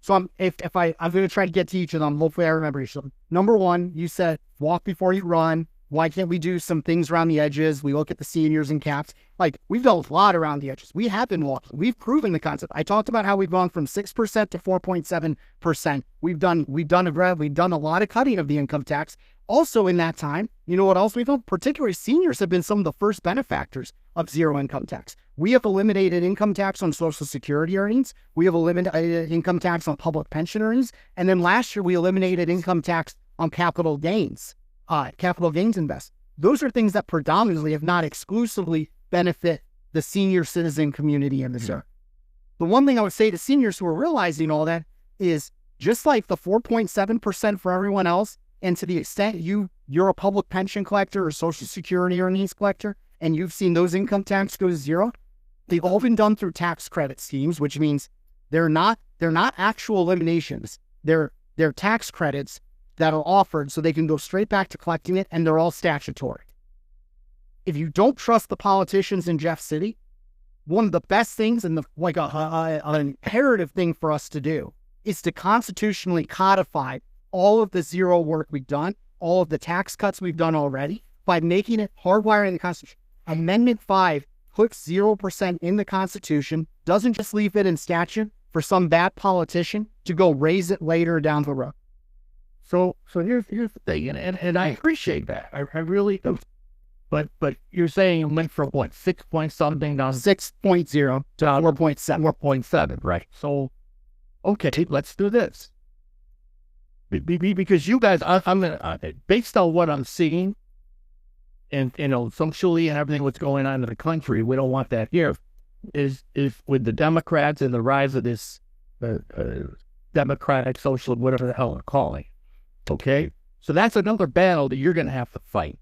So I'm going to try to get to each of them. Hopefully I remember each of them. Number 1, you said walk before you run. Why can't we do some things around the edges? We look at the seniors and caps. Like, we've done a lot around the edges. We have been walking. We've proven the concept. I talked about how we've gone from 6% to 4.7%. We've done a lot of cutting of the income tax. Also in that time, you know what else we've done? Particularly seniors have been some of the first benefactors of zero income tax. We have eliminated income tax on Social Security earnings. We have eliminated income tax on public pension earnings. And then last year, we eliminated income tax on capital gains invest. Those are things that predominantly, if not exclusively, benefit the senior citizen community in Missouri. The one thing I would say to seniors who are realizing all that is just like the 4.7% for everyone else, and to the extent you're a public pension collector or Social Security earnings collector, and you've seen those income tax go to zero, they've all been done through tax credit schemes, which means they're not actual eliminations. They're tax credits that are offered so they can go straight back to collecting it, and they're all statutory. If you don't trust the politicians in Jeff City, one of the best things and an imperative thing for us to do is to constitutionally codify all of the zero work we've done, all of the tax cuts we've done already, by making it hardwiring the Constitution. Amendment 5 puts 0% in the Constitution, doesn't just leave it in statute for some bad politician to go raise it later down the road. So here's the thing, and I appreciate that. I really do. But you're saying it went from what, 6 point something down to 6.0 to 4.7. 4.7, right? So, okay, let's do this. Because you guys, I'm gonna, based on what I'm seeing, and socially and everything what's going on in the country, we don't want that here. Is with the Democrats and the rise of this democratic social, whatever the hell they're calling. Okay, so that's another battle that you're gonna have to fight.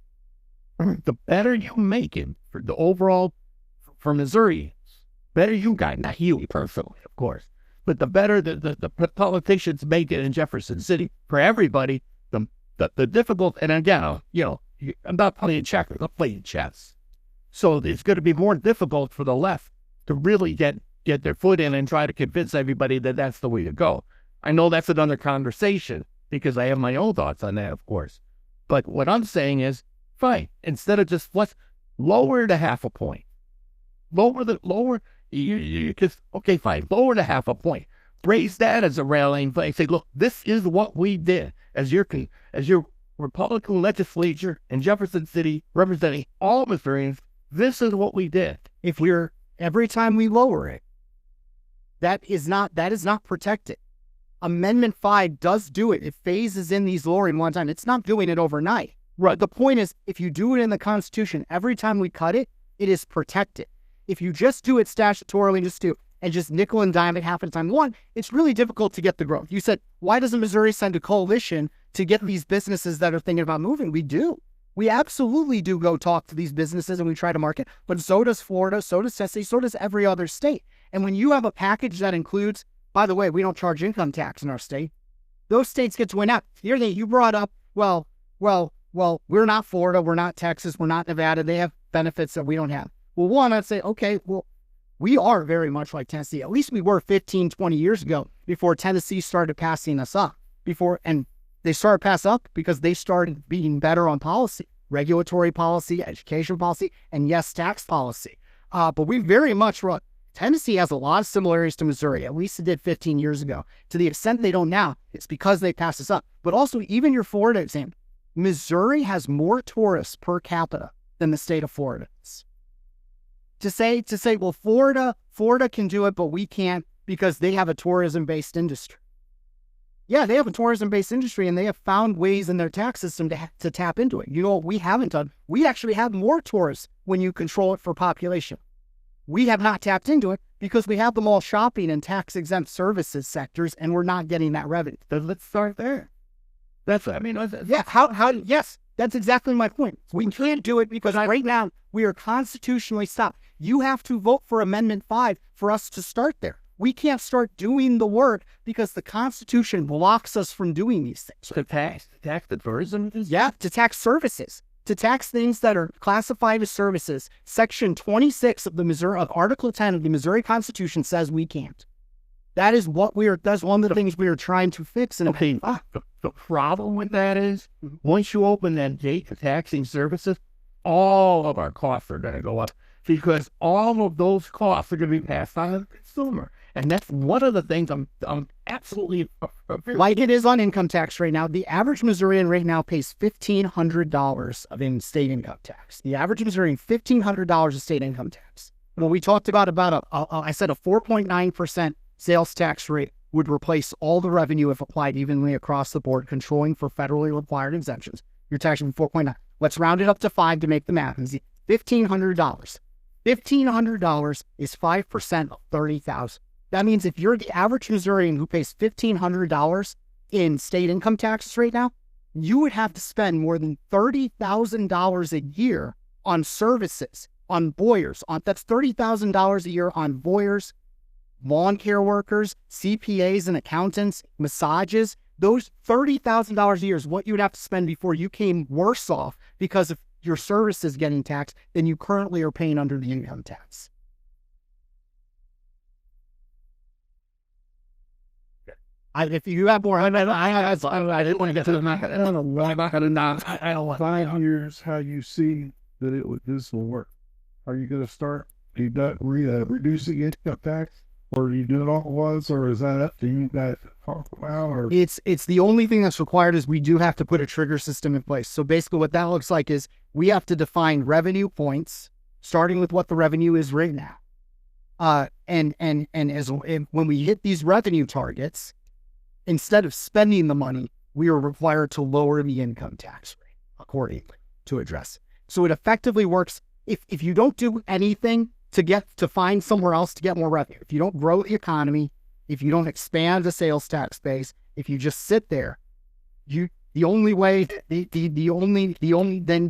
The better you make it for the overall, for Missouri, better you guys, not you personally, of course, but the better the politicians make it in Jefferson City for everybody, the difficult, and again, I'm not playing checkers, I'm playing chess. So it's going to be more difficult for the left to really get their foot in and try to convince everybody that that's the way to go. I know that's another conversation because I have my own thoughts on that, of course. But what I'm saying is, fine, instead of just let's lower to half a point. Lower, okay, fine, lower to half a point. Raise that as a rallying point. Say, look, this is what we did as your Republican legislature in Jefferson City representing all Missourians. This is what we did. Every time we lower it, that is not protected. Amendment 5 does do it. It phases in these lowering one time. It's not doing it overnight. Right. The point is, if you do it in the Constitution, every time we cut it, it is protected. If you just do it statutorily, just nickel and dime it half at a time, it's really difficult to get the growth. You said, why doesn't Missouri send a coalition to get these businesses that are thinking about moving? We do. We absolutely do go talk to these businesses and we try to market, but so does Florida, so does Tennessee, so does every other state. And when you have a package that includes, by the way, we don't charge income tax in our state, those states get to win out. Here you brought up, well, we're not Florida, we're not Texas, we're not Nevada. They have benefits that we don't have. Well, one, I'd say, okay, well, we are very much like Tennessee. At least we were 15, 20 years ago before Tennessee started passing us up. And they started pass up because they started being better on policy, regulatory policy, education policy, and yes, tax policy. But we very much, Tennessee has a lot of similarities to Missouri. At least it did 15 years ago. To the extent they don't now, it's because they passed us up. But also, even your Florida example, Missouri has more tourists per capita than the state of Florida is. To say, well, Florida can do it, but we can't because they have a tourism-based industry. Yeah, they have a tourism-based industry, and they have found ways in their tax system to tap into it. You know what we haven't done? We actually have more tourists when you control it for population. We have not tapped into it because we have them all shopping in tax-exempt services sectors, and we're not getting that revenue. So let's start there. Yes, that's exactly my point. We can't do it because right now we are constitutionally stopped. You have to vote for Amendment 5 for us to start there. We can't start doing the work because the Constitution blocks us from doing these things. To tax the tourism? Yeah, to tax services. To tax things that are classified as services. Section 26 of Article 10 of the Missouri Constitution says we can't. That's one of the things we are trying to fix. And the problem with that is, once you open that gate to taxing services, all of our costs are going to go up because all of those costs are going to be passed on to the consumer. And that's one of the things I'm absolutely... Like it is on income tax right now. The average Missourian right now pays $1,500 of in-state income tax. The average Missourian, $1,500 of state income tax. Well, we talked about I said a 4.9% sales tax rate would replace all the revenue if applied evenly across the board, controlling for federally required exemptions. You're taxing 4.9. Let's round it up to 5 to make the math easy. $1,500. $1,500 is 5% of $30,000. That means if you're the average Missourian who pays $1,500 in state income taxes right now, you would have to spend more than $30,000 a year on services, on lawyers. That's $30,000 a year on lawyers, lawn care workers, CPAs and accountants, massages. Those $30,000 a year is what you would have to spend before you came worse off because of your services getting taxed than you currently are paying under the income tax. If you have more, I didn't want to get to the market. I don't know why I'm not going to not. 5 years, how you see that this will work. are you going to start reducing income tax, or are you doing it all at once, or is that up to you guys to talk about? Or It's the only thing that's required is we do have to put a trigger system in place. So basically what that looks like is we have to define revenue points, starting with what the revenue is right now. And when we hit these revenue targets, instead of spending the money, we are required to lower the income tax rate accordingly to address it. So it effectively works if you don't do anything to find somewhere else to get more revenue. If you don't grow the economy, if you don't expand the sales tax base, if you just sit there, then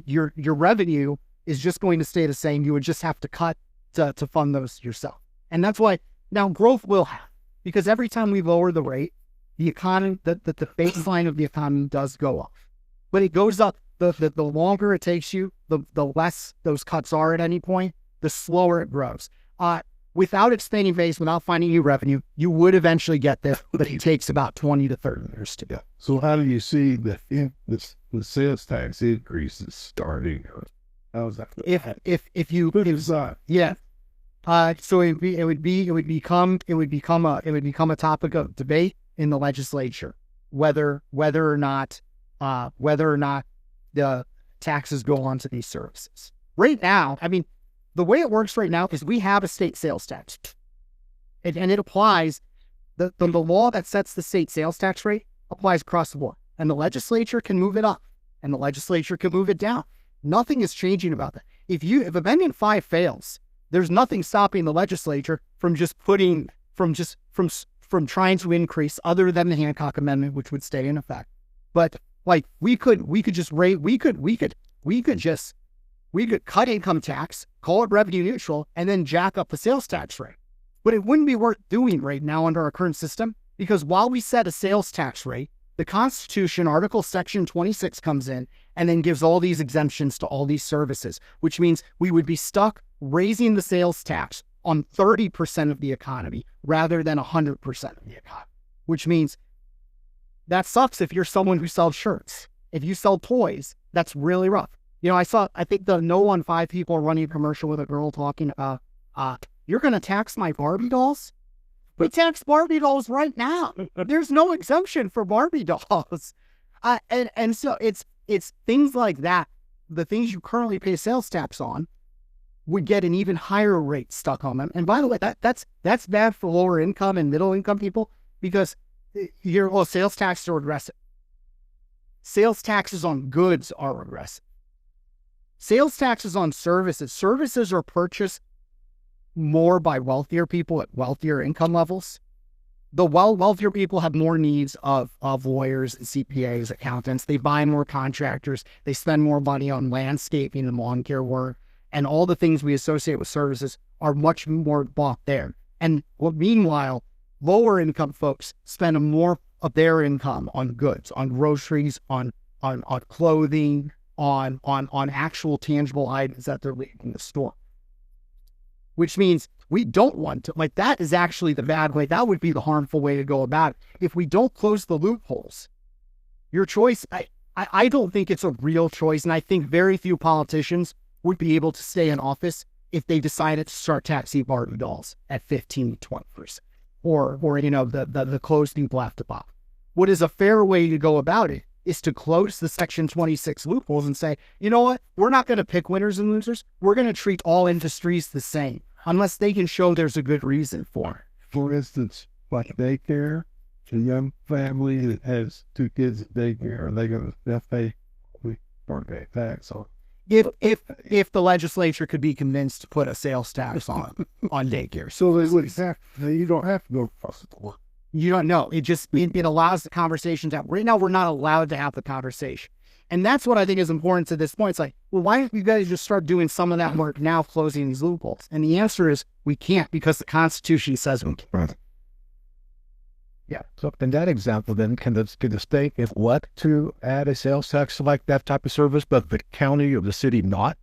your revenue is just going to stay the same. You would just have to cut to fund those yourself. And that's why now growth will happen, because every time we lower the rate, the economy, the baseline of the economy does go up. But it goes up, the longer it takes you, the less those cuts are at any point, the slower it grows. Without expanding base, without finding new revenue, you would eventually get there, but it takes about 20 to 30 years to go. so how do you see the sales tax increases starting? How's that? If you yeah. So it would become a topic of debate in the legislature whether or not the taxes go on to these services. Right now, I mean, the way it works right now is we have a state sales tax, and it applies. The law that sets the state sales tax rate applies across the board, and the legislature can move it up, and the legislature can move it down. Nothing is changing about that. If Amendment 5 fails, there's nothing stopping the legislature from trying to increase, other than the Hancock Amendment, which would stay in effect. But like we could cut income tax, call it revenue neutral, and then jack up the sales tax rate. But it wouldn't be worth doing right now under our current system, because while we set a sales tax rate, the Constitution, Article Section 26 comes in and then gives all these exemptions to all these services, which means we would be stuck raising the sales tax on 30% of the economy rather than 100% of the economy, which means that sucks if you're someone who sells shirts. If you sell toys, that's really rough. You know, I think the No 15 people are running a commercial with a girl talking about, you're going to tax my Barbie dolls? We tax Barbie dolls right now. There's no exemption for Barbie dolls. And so it's things like that. The things you currently pay sales tax on would get an even higher rate stuck on them. And by the way, that's bad for lower income and middle income people, because sales taxes are regressive. Sales taxes on goods are regressive. Sales taxes on services are purchased more by wealthier people at wealthier income levels. The wealthier people have more needs of lawyers and CPAs, accountants. They buy more contractors. They spend more money on landscaping and lawn care work. And all the things we associate with services are much more bought there. And meanwhile, lower income folks spend more of their income on goods, on groceries, on clothing, on actual tangible items that they're leaving in the store. Which means we don't want to, like, that is actually the bad way. That would be the harmful way to go about it. If we don't close the loopholes, your choice, I don't think it's a real choice. And I think very few politicians would be able to stay in office if they decided to start taxing Barbie dolls at 15 to 20%, or the clothes people have to buy. What is a fair way to go about it is to close the Section 26 loopholes and say, you know what, we're not going to pick winners and losers. We're going to treat all industries the same, unless they can show there's a good reason for it. For instance, like daycare, a young family that has 2 kids at daycare, are they going to pay tax on? If the legislature could be convinced to put a sales tax on daycare. So they would have, you don't have to go across the board. You don't know. It allows the conversation to happen. Right now, we're not allowed to have the conversation. And that's what I think is important to this point. It's like, well, why don't you guys just start doing some of that work now, closing these loopholes? And the answer is we can't, because the Constitution says we can't. Right. Yeah. So in that example, then, can the state, if what, to add a sales tax like that type of service, but the county or the city not,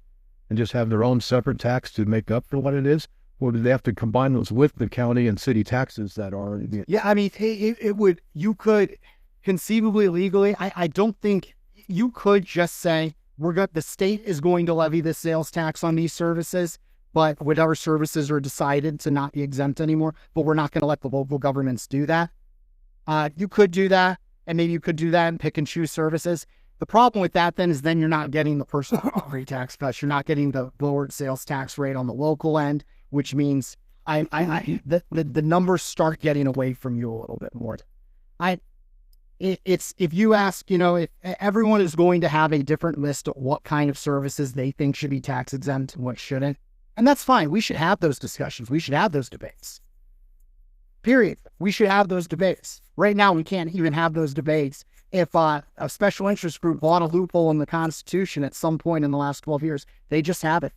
and just have their own separate tax to make up for what it is? Or do they have to combine those with the county and city taxes that are? Yeah, I mean, it would, you could conceivably legally, I don't think you could just say, the state is going to levy the sales tax on these services, but whatever services are decided to not be exempt anymore, but we're not going to let the local governments do that. You could do that, and maybe you could do that and pick and choose services. The problem with that then is then you're not getting the personal property tax cuts. You're not getting the lowered sales tax rate on the local end, which means the numbers start getting away from you a little bit more. It's if you ask, if everyone is going to have a different list of what kind of services they think should be tax exempt and what shouldn't, and that's fine. We should have those discussions. We should have those debates. Period. We should have those debates. Right now, we can't even have those debates. If a special interest group bought a loophole in the Constitution at some point in the last 12 years, they just have it.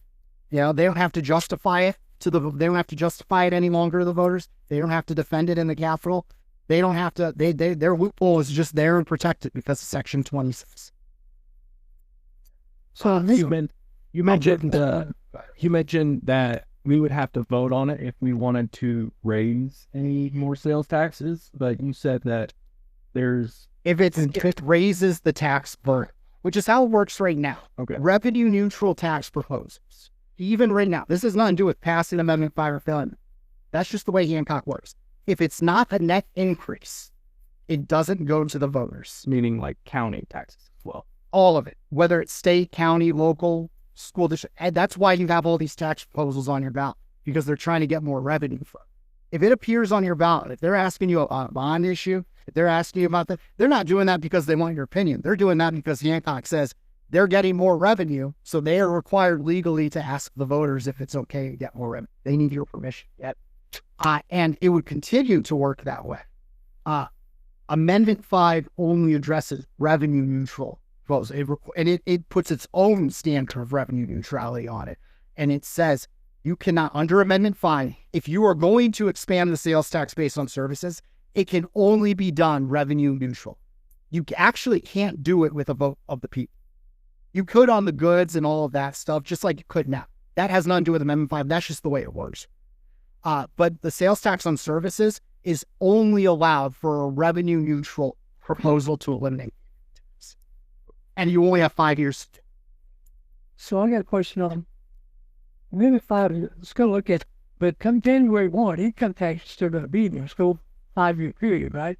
They don't have to justify it they don't have to justify it any longer to the voters. They don't have to defend it in the Capitol. They don't have to. Their loophole is just there and protected because of Section 26. So you mentioned that we would have to vote on it if we wanted to raise any more sales taxes, but you said that if it raises the tax burden, which is how it works right now. Okay. Revenue neutral tax proposals, even right now, this has nothing to do with passing Amendment 5 or failing. That's just the way Hancock works. If it's not a net increase, it doesn't go to the voters. meaning like county taxes as well. All of it, whether it's state, county, local, school district. And that's why you have all these tax proposals on your ballot, because they're trying to get more revenue from it. If it appears on your ballot, if they're asking you a bond issue, if they're asking you about that, they're not doing that because they want your opinion. They're doing that because Hancock says they're getting more revenue, so they are required legally to ask the voters if it's okay to get more revenue. They need your permission. And it would continue to work that way. Amendment 5 only addresses revenue neutral votes. It puts its own standard of revenue neutrality on it. And it says you cannot, under Amendment 5, if you are going to expand the sales tax based on services, it can only be done revenue neutral. You actually can't do it with a vote of the people. You could on the goods and all of that stuff, just like you could now. That has nothing to do with Amendment 5. That's just the way it works. But the sales tax on services is only allowed for a revenue neutral proposal to eliminate it. And you only have 5 years. So I got a question on Amendment 5. Let's go look at, but come January 1, income tax is still going to be there. It's still 5-year period, right?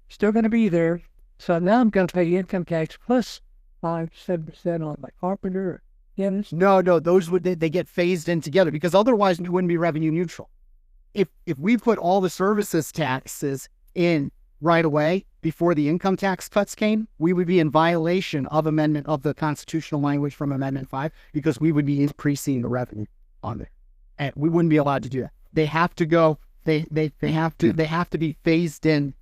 Still going to be there. So now I'm going to pay income tax plus 5-7% on my carpenter. No, those they get phased in together because otherwise we wouldn't be revenue neutral. If we put all the services taxes in right away before the income tax cuts came, we would be in violation of the constitutional language from Amendment 5 because we would be increasing the revenue on there, and we wouldn't be allowed to do that. They have to go. They have to be phased in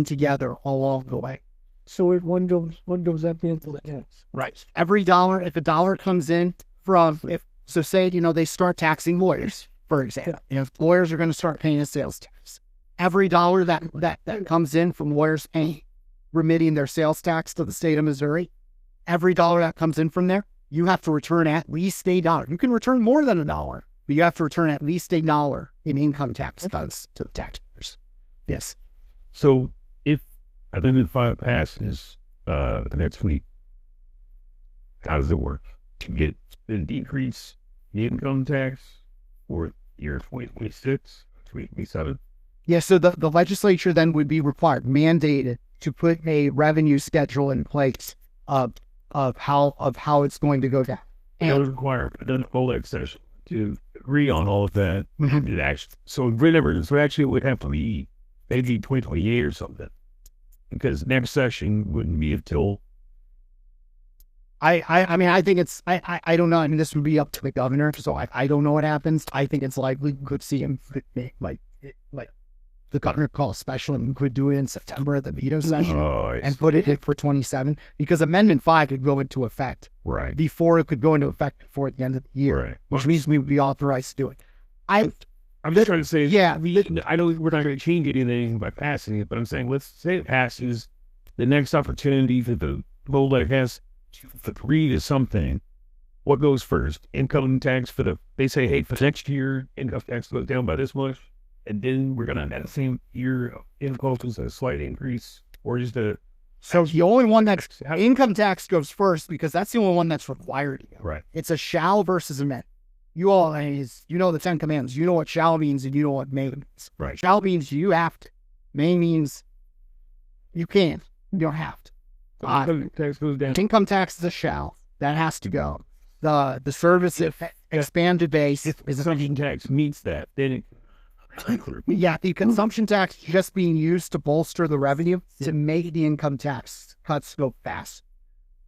together along the way. So if one goes up into the next. Right. Every dollar, if a dollar comes in from, say, they start taxing lawyers, for example. If lawyers are going to start paying a sales tax, every dollar that comes in from lawyers remitting their sales tax to the state of Missouri, every dollar that comes in from there, you have to return at least $1. You can return more than $1, but you have to return at least $1 in income tax cuts to the taxpayers. Yes. So if Amendment 5 passes the next week, how does it work? To get the decrease in income tax for year 2026, 2027? Yeah, so the legislature then would be mandated to put a revenue schedule in place of how it's going to go down. And it would require a full session to agree on all of that. Mm-hmm. So remember, it would have to be maybe 2028 or something, because next session wouldn't be until. I mean, I think it's, I don't know. I mean, this would be up to the governor, so I don't know what happens. I think it's likely we could see him, like the governor call a special and we could do it in September at the veto session and put it in for 27, because Amendment 5 could go into effect before it could go into effect before the end of the year, which means we would be authorized to do it. I'm just trying to say, yeah, I know we're not going to change anything by passing it, but I'm saying, let's say it passes, the next opportunity for the vote has to agree to something. What goes first? Income tax they say, hey, for next year, income tax goes down by this much, and then we're going to have the same year income tax a slight increase, or just So the only one that's income tax goes first because that's the only one that's required. Right. It's a shall versus amend. you all is, you know the 10 Commandments. You know what shall means and you know what may means. Right. Shall means you have to. May means you can. You don't have to. Tax goes down. Income tax is a shall. That has to go. The service expanded base If consumption tax meets that, then it. Yeah, the consumption tax is just being used to bolster the revenue to make the income tax cuts go fast.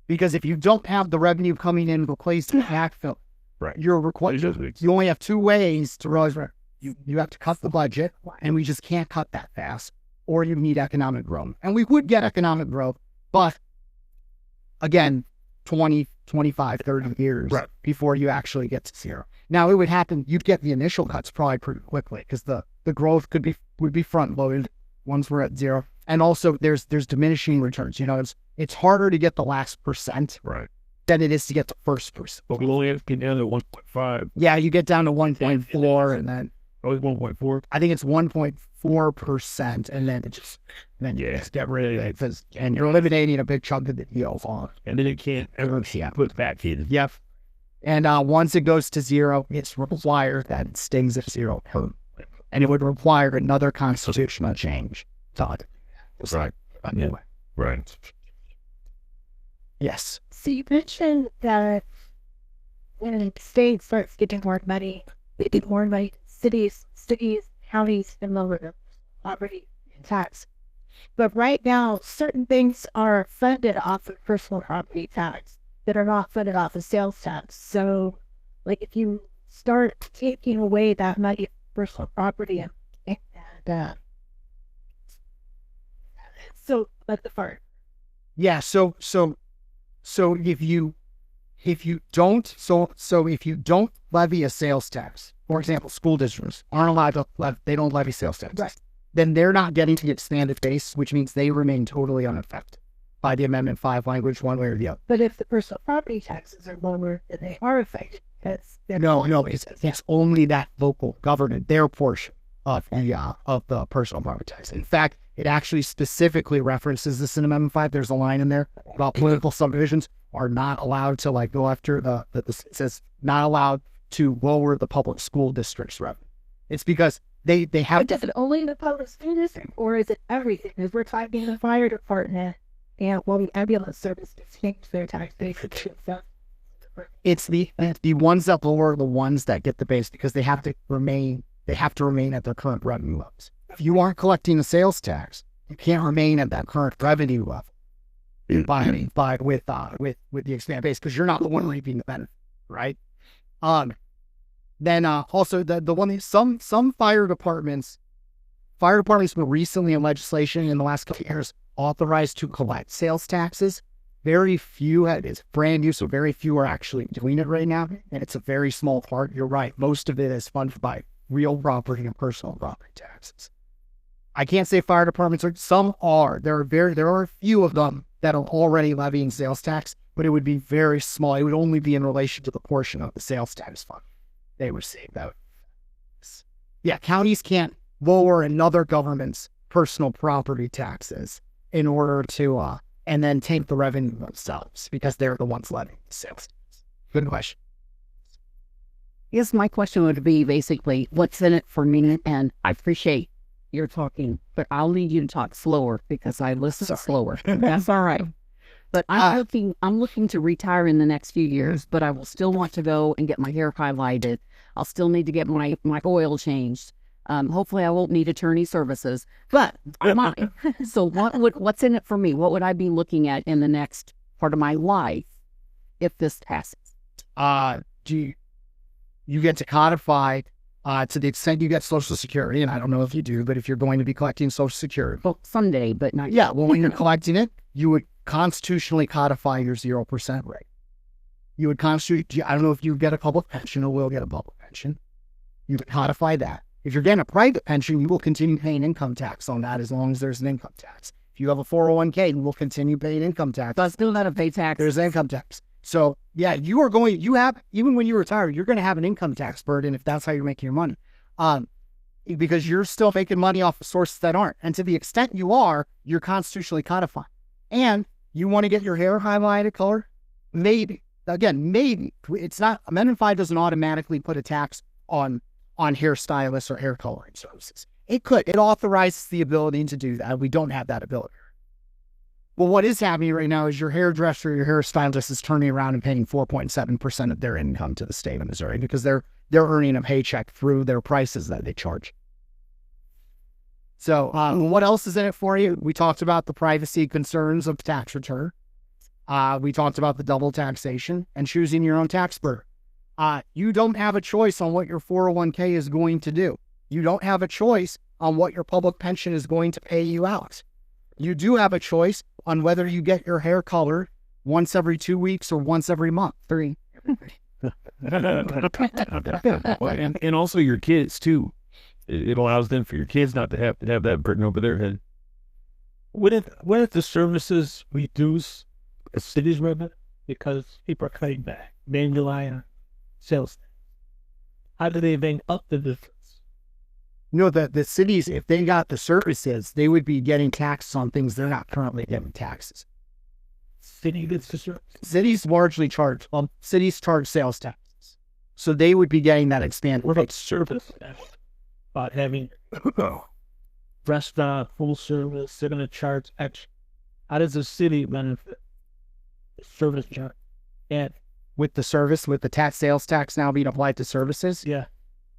Because if you don't have the revenue coming in to replace the tax bill, Right. you're required. You only have two ways to realize you have to cut the budget, and we just can't cut that fast, or you need economic growth. And we would get economic growth, but again, 20, 25, 30 years before you actually get to zero. Now, it would happen, you'd get the initial cuts probably pretty quickly because the growth would be front loaded once we're at zero. And also there's diminishing returns. You know, it's harder to get the last percent than it is to get the first percent. But we'll only have to get down to 1.5. Yeah, you get down to 1.4 and then Oh, 1.4. I think it's 1.4%, and then just get rid of it because and you're eliminating a big chunk of the deal on. And then it can't ever put back in. Yep. And once it goes to zero, it's required that it stings at zero. And it would require another constitutional change. Right. Anyway. Right. Yes. So you mentioned that when the state starts getting more money, they get more money. Cities, counties, and lower property tax. But right now, certain things are funded off of personal property tax that are not funded off of sales tax. So, like if you start taking away that money from personal property and so like the part. Yeah. So if you don't levy a sales tax, for example, school districts aren't allowed to they don't levy sales tax. Right. Then they're not getting to the expanded base, which means they remain totally unaffected by the Amendment 5 language one way or the other. But if the personal property taxes are lower, then they are affected. It's only that local government, their portion of the personal property tax. In fact, it actually specifically references this in Amendment 5. There's a line in there about political subdivisions are not allowed to go after it says not allowed to lower the public school district's revenue. It's because they have. But does it only the public school district, or is it everything? Because we're talking the fire department and the ambulance service to change their tax base. It's the ones that lower the ones that get the base because they have to remain at their current revenue levels. If you aren't collecting a sales tax, you can't remain at that current revenue level with the expanded base because you're not the one reaping the benefit, right? Then also the one that some fire departments were recently in legislation in the last couple of years authorized to collect sales taxes. Very few, it's brand new, so very few are actually doing it right now, and it's a very small part. You're right, most of it is funded by real property and personal property taxes. I can't say fire departments are. Some are. There are a few of them that are already levying sales tax, but it would be very small. It would only be in relation to the portion of the sales tax fund they receive. Counties can't lower another government's personal property taxes in order to and then take the revenue themselves because they're the ones levying the sales tax. Good question. Yes, my question would be basically, what's in it for me? And I appreciate you're talking, but I'll need you to talk slower because I listen slower. That's all right. But I'm looking to retire in the next few years, but I will still want to go and get my hair highlighted. I'll still need to get my oil changed. Hopefully I won't need attorney services, but I might. So what's in it for me? What would I be looking at in the next part of my life if this passes? You get to codify to the extent you get Social Security, and I don't know if you do, but if you're going to be collecting Social Security. Well, someday, but not yet. Yeah, well, when you're collecting it, you would constitutionally codify your 0% rate. You would I don't know if you get a public pension or will get a public pension. You would codify that. If you're getting a private pension, you will continue paying income tax on that as long as there's an income tax. If you have a 401k, you will continue paying income tax. But I still got to pay tax. There's income tax. So, yeah, even when you retire, you're going to have an income tax burden if that's how you're making your money. Because you're still making money off of sources that aren't. And to the extent you are, you're constitutionally codifying. And you want to get your hair highlighted color? Maybe. again, maybe it's not, Amendment 5 doesn't automatically put a tax on hairstylists or hair coloring services. It could. It authorizes the ability to do that. We don't have that ability. Well, what is happening right now is your hairdresser, your hairstylist is turning around and paying 4.7% of their income to the state of Missouri because they're earning a paycheck through their prices that they charge. So what else is in it for you? We talked about the privacy concerns of tax return. We talked about the double taxation and choosing your own tax burden. You don't have a choice on what your 401k is going to do. You don't have a choice on what your public pension is going to pay you out. You do have a choice on whether you get your hair colored once every 2 weeks or once every month. 3. And also your kids too. It allows them for your kids not to have that burden over their head. Wouldn't the services reduce the city's revenue because people are cutting back? They rely on sales tax. How do they make up the difference? The cities, if they got the services, they would be getting taxes on things they're not currently getting taxes. City gets the service. Cities largely charge, cities charge sales taxes. So they would be getting that expanded. What about service? About having restaurant, full service, they're going to charge extra. How does the city benefit? The service charge. And with the sales tax now being applied to services? Yeah.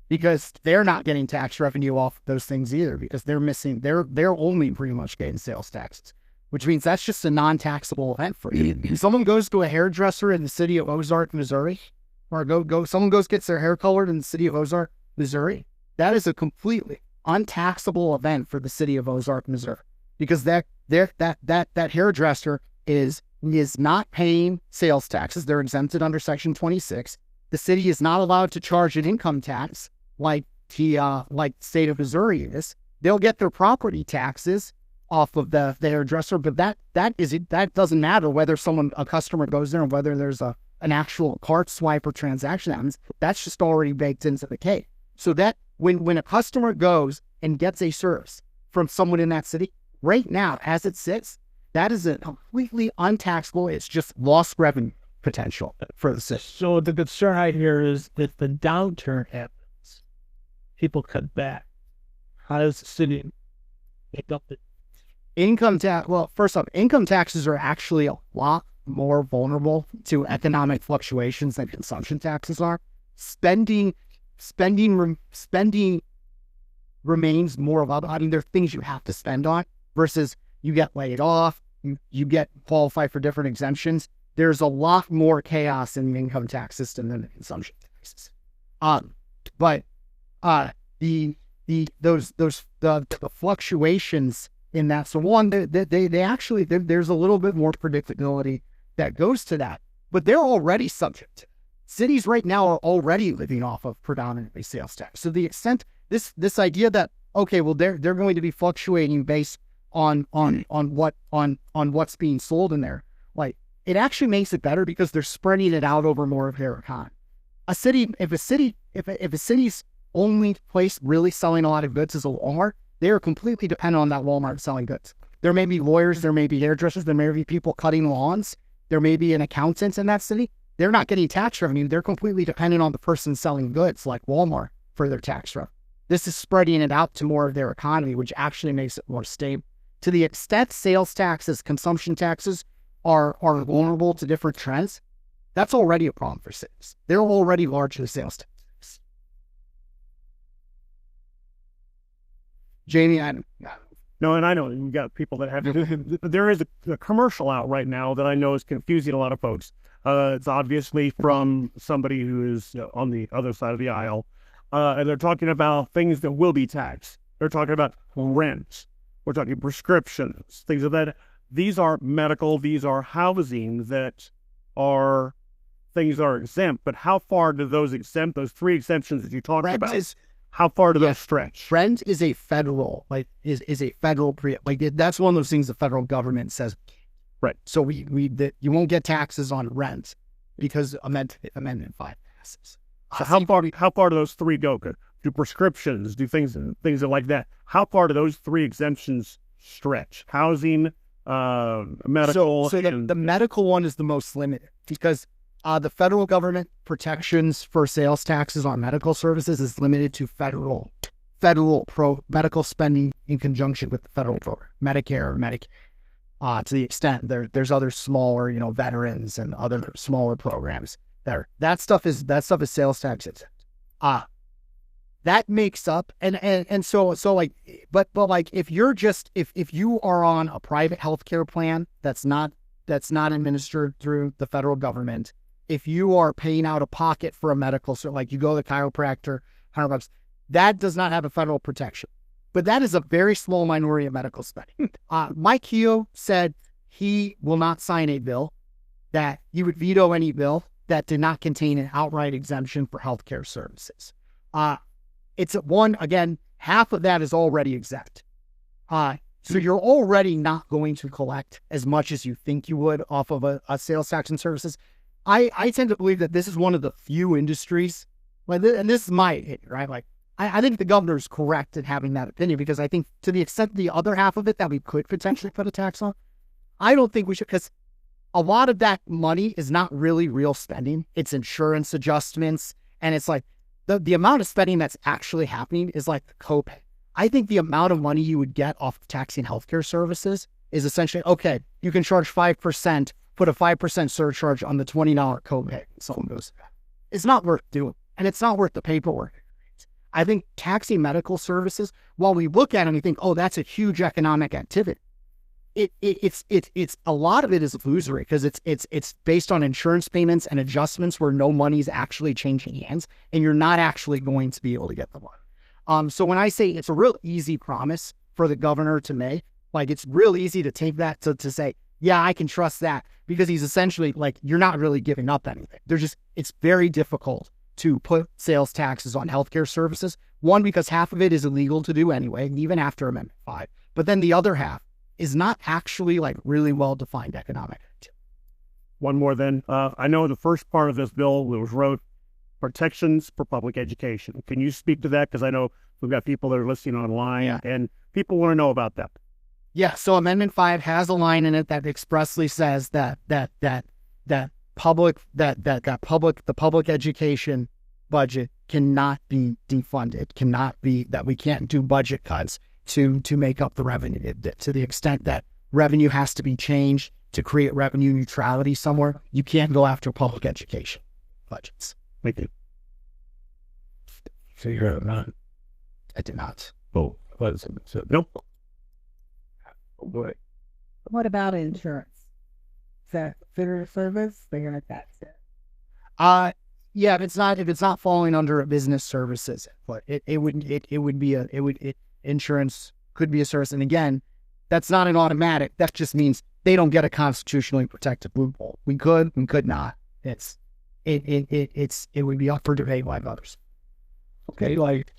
Because they're not getting tax revenue off those things either because they're only pretty much getting sales taxes, which means that's just a non-taxable event for you. If someone goes to a hairdresser in the city of Ozark, Missouri, or someone gets their hair colored in the city of Ozark, Missouri, that is a completely untaxable event for the city of Ozark, Missouri, because that hairdresser is not paying sales taxes. They're exempted under Section 26. The city is not allowed to charge an income tax like the state of Missouri is. They'll get their property taxes off of the hairdresser, but that doesn't matter whether a customer goes there and whether there's an actual cart swipe or transaction happens. That's just already baked into the cake. So that when a customer goes and gets a service from someone in that city, right now, as it sits, that is a completely untaxable. It's just lost revenue potential for the city. So the concern I hear is if the downturn happens, people cut back. How does the city make up the income tax? Well, first off, income taxes are actually a lot more vulnerable to economic fluctuations than consumption taxes are. Spending remains more of there are things you have to spend on versus you get laid off, you get qualified for different exemptions. There's a lot more chaos in the income tax system than the consumption taxes. But the fluctuations in that. So one, they actually there's a little bit more predictability that goes to that, but they're already subject to it. Cities right now are already living off of predominantly sales tax. So the extent this idea that they're going to be fluctuating based on what's being sold in there, like it actually makes it better because they're spreading it out over more of their economy. If a city's only place really selling a lot of goods is a Walmart, they are completely dependent on that Walmart selling goods. There may be lawyers, there may be hairdressers, there may be people cutting lawns, there may be an accountant in that city. They're not getting tax revenue. They're completely dependent on the person selling goods like Walmart for their tax revenue. This is spreading it out to more of their economy, which actually makes it more stable. To the extent sales taxes, consumption taxes are vulnerable to different trends, that's already a problem for cities. They're already largely sales taxes. Jamie, No, and I know you've got people that have. There is a commercial out right now that I know is confusing a lot of folks. It's obviously from somebody who is on the other side of the aisle, and they're talking about things that will be taxed. They're talking about rent. We're talking prescriptions, things of that. These are medical. These are housing that are things that are exempt. But how far do those exempt? Those three exemptions that you talked about. How far do those stretch? Rent is a federal, that's one of those things the federal government says. Right. So you won't get taxes on rent because Amendment 5 passes. So how far do those three go? Do prescriptions, do things like that? How far do those three exemptions stretch? Housing, medical. So the medical one is the most limited because The federal government protections for sales taxes on medical services is limited to federal medical spending in conjunction with the federal program, Medicare or Medicaid. To the extent there's other smaller, veterans and other smaller programs there. That stuff is sales tax exempt. That makes up and so like, but like if you are on a private healthcare plan that's not administered through the federal government, if you are paying out of pocket for a medical, so like you go to the chiropractor, $100, that does not have a federal protection. But that is a very small minority of medical spending. Mike Keogh said he will not sign a bill, that he would veto any bill that did not contain an outright exemption for healthcare services. It's again, half of that is already exempt. So you're already not going to collect as much as you think you would off of a sales tax and services. I tend to believe that this is one of the few industries, and this is my opinion, right? Like, I think the governor's correct in having that opinion, because I think to the extent the other half of it that we could potentially put a tax on, I don't think we should, because a lot of that money is not really real spending. It's insurance adjustments, and it's like the amount of spending that's actually happening is like the copay. I think the amount of money you would get off of taxing healthcare services is essentially, okay, you can charge 5%, put a 5% surcharge on the $20 copay. Someone goes, it's not worth doing, and it's not worth the paperwork. I think taxing medical services, while we look at it and we think, oh, that's a huge economic activity, it's a lot of it is illusory, because it's based on insurance payments and adjustments where no money's actually changing hands, and you're not actually going to be able to get the money. So when I say it's a real easy promise for the governor to make, like, it's real easy to take that to say, yeah, I can trust that, because he's essentially like, you're not really giving up anything. It's very difficult to put sales taxes on healthcare services. One, because half of it is illegal to do anyway, even after Amendment 5. But then the other half is not actually like really well-defined economic activity. One more then. I know the first part of this bill was wrote protections for public education. Can you speak to that? Because I know we've got people that are listening online, and people want to know about that. Yeah, so Amendment 5 has a line in it that expressly says that the public education budget cannot be defunded, cannot be, that we can't do budget cuts to make up the revenue, to the extent that revenue has to be changed to create revenue neutrality somewhere. You can't go after public education budgets. Thank you. So you're not? I did not. Oh, so, nope. Oh boy. What about insurance? Is that federal service? They're gonna tax it. Yeah, if it's not falling under a business services, but insurance could be a service. And again, that's not an automatic. That just means they don't get a constitutionally protected loophole. We could not. It would be up for debate by others. Okay, like,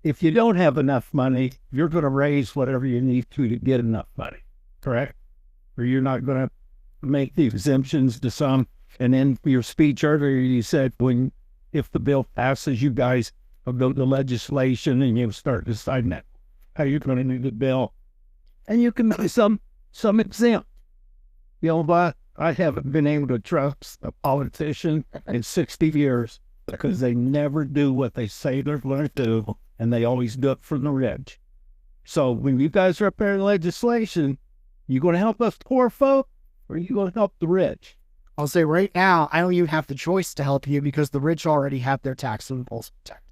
if you don't have enough money, you're going to raise whatever you need to get enough money, correct? Or you're not going to make the exemptions to some. And in your speech earlier, you said if the bill passes, you guys will go to legislation and you'll start deciding that how you're going to do the bill. And you can make some exempt. But I haven't been able to trust a politician in 60 years because they never do what they say they're going to do, and they always do it from the rich. So when you guys are up there in legislation, you going to help us poor folk, or are you going to help the rich? I'll say right now, I don't even have the choice to help you, because the rich already have their tax loopholes protected.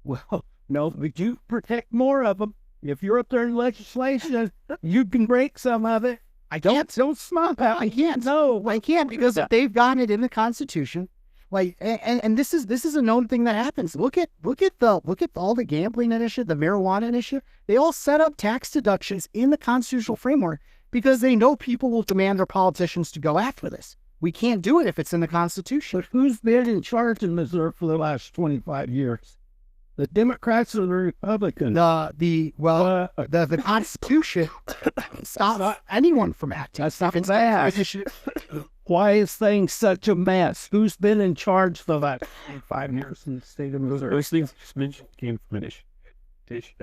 Well, no, but you protect more of them. If you're up there in legislation, you can break some of it. I can't. Don't smile. I can't. No, I can't, because if they've gotten it in the Constitution, like, and this is a known thing that happens. Look at all the gambling initiative, the marijuana initiative. They all set up tax deductions in the constitutional framework because they know people will demand their politicians to go after this. We can't do it if it's in the Constitution. But who's been in charge in Missouri for the last 25 years? The Democrats or the Republicans? The Constitution stops anyone from acting. That's not bad. Why is things such a mess? Who's been in charge for that 5 years in the state of Missouri? Those things mentioned came from an issue.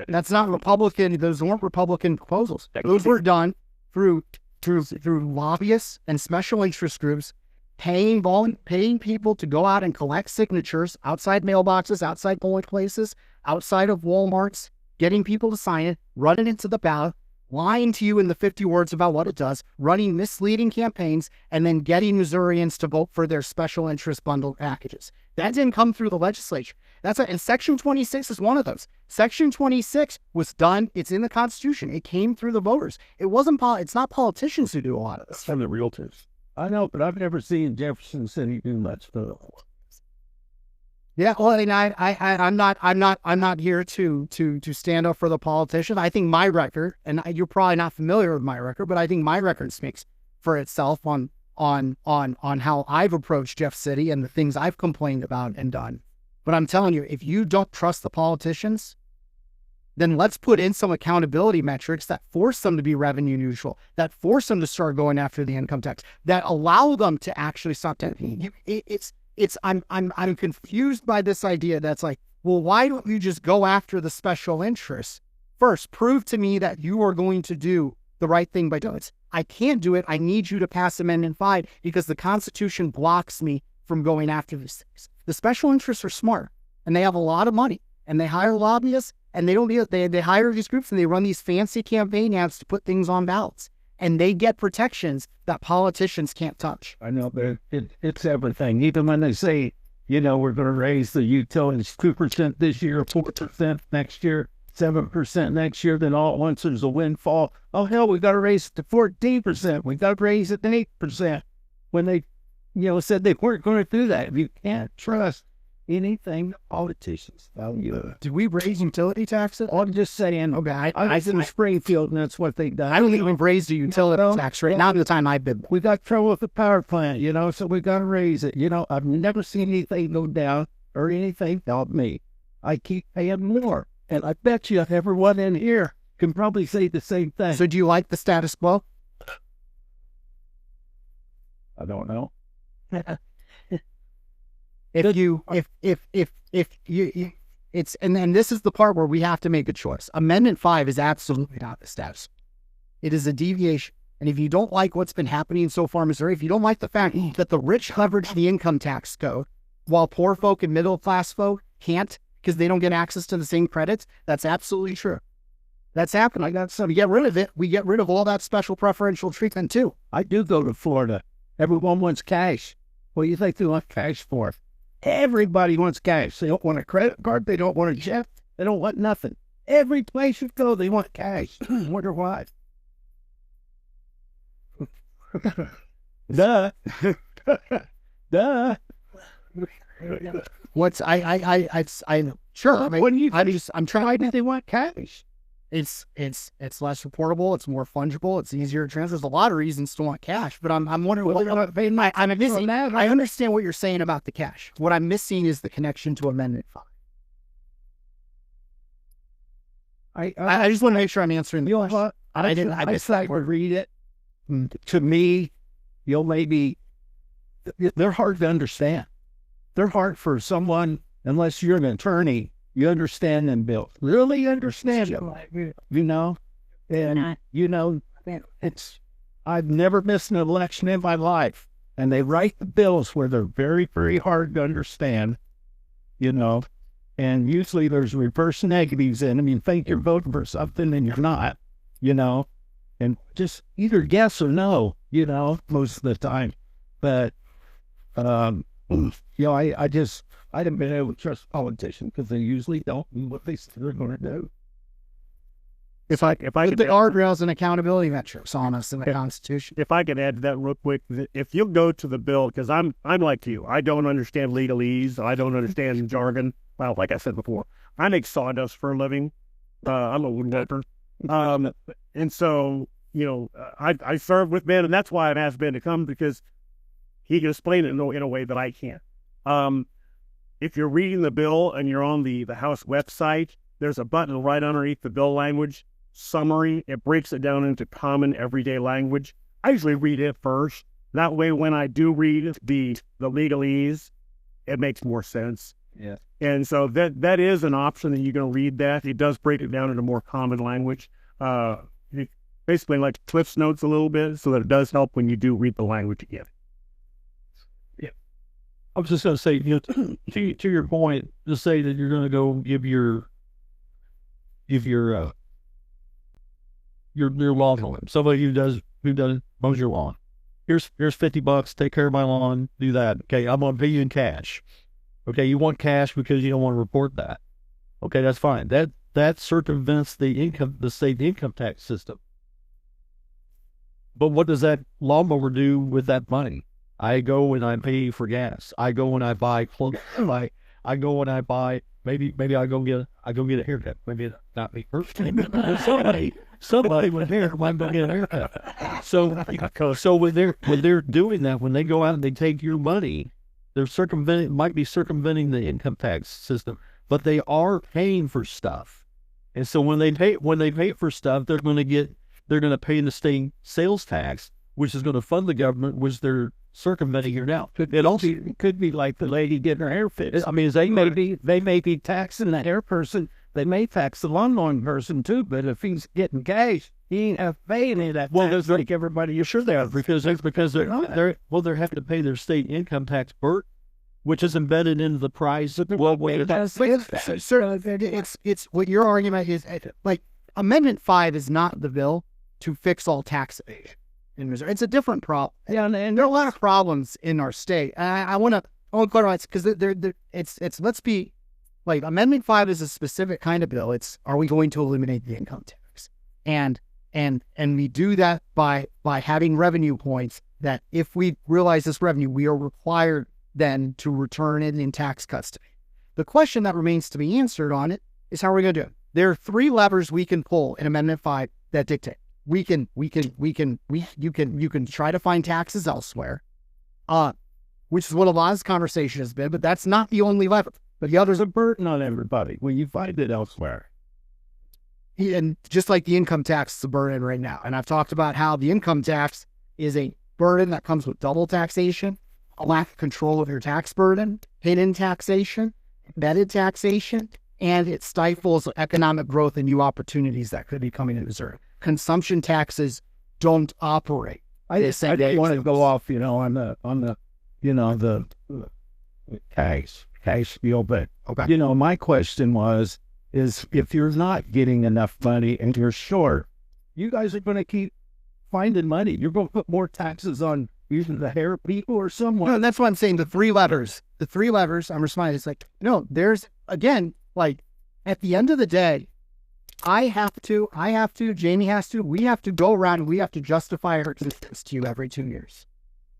That's not Republican. Those weren't Republican proposals. Those were done through lobbyists and special interest groups paying people to go out and collect signatures outside mailboxes, outside polling places, outside of Walmarts, getting people to sign it, run it into the ballot, lying to you in the 50 words about what it does, running misleading campaigns, and then getting Missourians to vote for their special interest bundle packages. That didn't come through the legislature. And Section 26 is one of those. Section 26 was done. It's in the Constitution. It came through the voters. It's not politicians who do a lot of this. And the realtors. I know, but I've never seen Jefferson City do much stuff. Yeah, well, and I'm not here to stand up for the politician. I think my record, and you're probably not familiar with my record, but I think my record speaks for itself on how I've approached Jeff City and the things I've complained about and done. But I'm telling you, if you don't trust the politicians, then let's put in some accountability metrics that force them to be revenue neutral, that force them to start going after the income tax, that allow them to actually stop that. I'm confused by this idea that's like, well, why don't you just go after the special interests? First, prove to me that you are going to do the right thing by doing it. I can't do it. I need you to pass Amendment 5 because the Constitution blocks me from going after these things. The special interests are smart, and they have a lot of money, and they hire lobbyists, and they hire these groups, and they run these fancy campaign ads to put things on ballots, and they get protections that politicians can't touch. I know, but it's everything. Even when they say, we're going to raise the utilities 2% this year, 4% next year, 7% next year, then all at once there's a windfall. Oh, hell, we got to raise it to 14%. We got to raise it to 8%. When they, said they weren't going to do that. You can't trust anything the politicians tell you. Do we raise utility taxes? I'm just saying. Okay, I was in Springfield, and that's what they done. I don't even raise the utility tax rate. Not the time I've been. We got trouble with the power plant, so we got to raise it. I've never seen anything go down or anything help me. I keep paying more, and I bet you everyone in here can probably say the same thing. So, do you like the status quo? I don't know. If you, and then this is the part where we have to make a choice. Amendment 5 is absolutely not the status. It is a deviation. And if you don't like what's been happening so far in Missouri, if you don't like the fact that the rich leverage the income tax code, while poor folk and middle class folk can't because they don't get access to the same credits, that's absolutely true. That's happening. So we get rid of it. We get rid of all that special preferential treatment too. I do go to Florida. Everyone wants cash. What do you think they want cash for? Everybody wants cash. They don't want a credit card. They don't want a check. They don't want nothing. Every place you go, they want cash. Wonder why. Duh. Duh. What's sure. I mean, what do you? I'm trying. Why do they want cash? It's less reportable. It's more fungible. It's easier to transfer. There's a lot of reasons to want cash, but I'm wondering what I'm missing. I understand what you're saying about the cash. What I'm missing is the connection to Amendment 5. I just want to make sure I'm answering the question. I would read it. To me, maybe they're hard to understand. They're hard for someone, unless you're an attorney. You understand them, Bill. Really understand them. And, I've never missed an election in my life. And they write the bills where they're very, very hard to understand, and usually there's reverse negatives in them. You think you're voting for something and you're not, and just either guess or no, most of the time. But, I haven't been able to trust politicians because they usually don't do what they say they're going to do. If I could, the guardrails and accountability metrics on us in the Constitution. If I could add to that real quick, if you go to the bill, because I'm like you, I don't understand legalese, I don't understand jargon. Well, like I said before, I make sawdust for a living. I'm a woodworker, and so I serve with Ben, and that's why I've asked Ben to come because he can explain it in a way that I can't. If you're reading the bill and you're on the House website, there's a button right underneath the bill language summary. It breaks it down into common everyday language. I usually read it first. That way, when I do read the legalese, it makes more sense. Yeah. And so that is an option that you can read that. It does break it down into more common language. Basically like Cliff's Notes a little bit, so that it does help when you do read the language again. I was just going to say, to your point, to say that you're going to go give your lawn home. Somebody who does mows your lawn. Here's $50. Take care of my lawn. Do that. Okay, I'm going to pay you in cash. Okay, you want cash because you don't want to report that. Okay, that's fine. That circumvents the state income tax system. But what does that lawnmower do with that money? I go and I pay for gas. I go and I buy clothes. I go and I buy maybe I go get a haircut. Maybe not me personally. Somebody with hair might go get a haircut. So when they're doing that, when they go out and they take your money, they're might be circumventing the income tax system, but they are paying for stuff. And so when they pay for stuff, they're going to pay the state sales tax, which is going to fund the government, which they're circumventing here now. It could be like the lady getting her hair fixed. I mean, they may be taxing the hair person. They may tax the lawn mowing person too. But if he's getting cash, he ain't have to pay any of that. Well, that's like everybody. You're sure they are because they're having to pay their state income tax burden, which is embedded into the price of the it's what your argument is. Like Amendment 5 is not the bill to fix all tax evasion in Missouri. It's a different problem. Yeah, and there are a lot of problems in our state. I want to clarify because it's let's be like Amendment 5 is a specific kind of bill. It's are we going to eliminate the income tax? And we do that by having revenue points that if we realize this revenue, we are required then to return it in tax custody. The question that remains to be answered on it is how are we going to do it? There are 3 levers we can pull in Amendment 5 that dictate. You can try to find taxes elsewhere, which is what a lot of this conversation has been, but that's not the only lever. But the other's a burden on everybody when you find it elsewhere. And just like the income tax is a burden right now. And I've talked about how the income tax is a burden that comes with double taxation, a lack of control of your tax burden, hidden taxation, embedded taxation, and it stifles economic growth and new opportunities that could be coming to Missouri. Consumption taxes don't operate. I want to go off, on the cash deal, but okay. My question is if you're not getting enough money and you're short, you guys are going to keep finding money. You're going to put more taxes on using the hair people or someone. No, that's what I'm saying. The three levers, I'm responding. It's like, no, there's again, like at the end of the day, I have to, Jamie has to, we have to go around and we have to justify our existence to you every 2 years.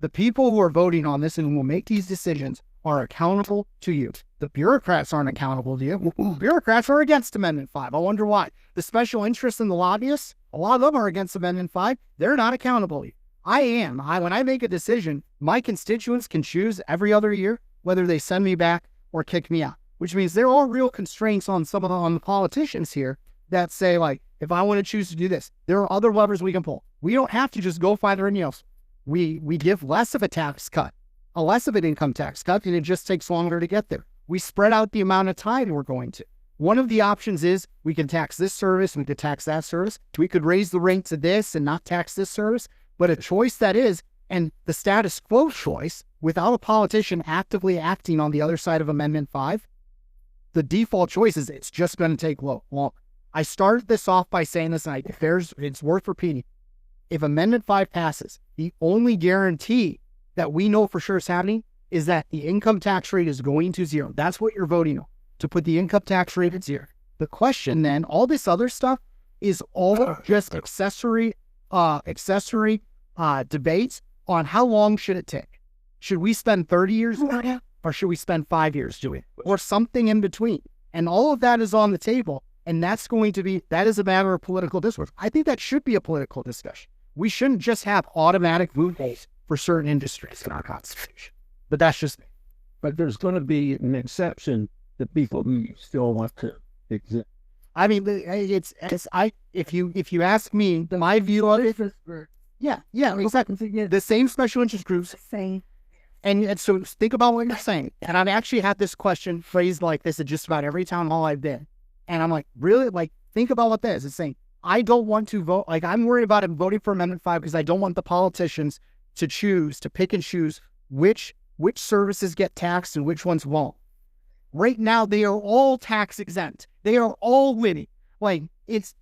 The people who are voting on this and will make these decisions are accountable to you. The bureaucrats aren't accountable to you. Bureaucrats are against Amendment 5. I wonder why. The special interests and the lobbyists, a lot of them are against Amendment 5. They're not accountable to you. I am. When I make a decision, my constituents can choose every other year whether they send me back or kick me out, which means there are real constraints on on the politicians here that say, like, if I want to choose to do this, there are other levers we can pull. We don't have to just go find anything else. We give less of a tax cut, less of an income tax cut, and it just takes longer to get there. We spread out the amount of time we're going to. One of the options is we can tax this service, we could tax that service. We could raise the rates of this and not tax this service. But a choice that is, and the status quo choice, without a politician actively acting on the other side of Amendment 5, the default choice is it's just going to take long. I started this off by saying this, and it's worth repeating. If Amendment 5 passes, the only guarantee that we know for sure is happening is that the income tax rate is going to 0. That's what you're voting on, to put the income tax rate at 0. The question then, all this other stuff is all just accessory debates on how long should it take. Should we spend 30 years doing it, or should we spend 5 years doing it, or something in between? And all of that is on the table. And that is a matter of political discourse. I think that should be a political discussion. We shouldn't just have automatic loopholes for certain industries in our Constitution. But that's just me. But there's going to be an exception to people who still want to exist. I mean, if you ask me, my view on it, yeah, exactly. The same special interest groups. And so think about what you're saying. And I've actually had this question phrased like this at just about every town hall I've been. And I'm like, really? Like, think about what that is. It's saying, I don't want to vote. Like, I'm worried about voting for Amendment 5 because I don't want the politicians to pick and choose which which services get taxed and which ones won't. Right now, they are all tax exempt. They are all winning. Like it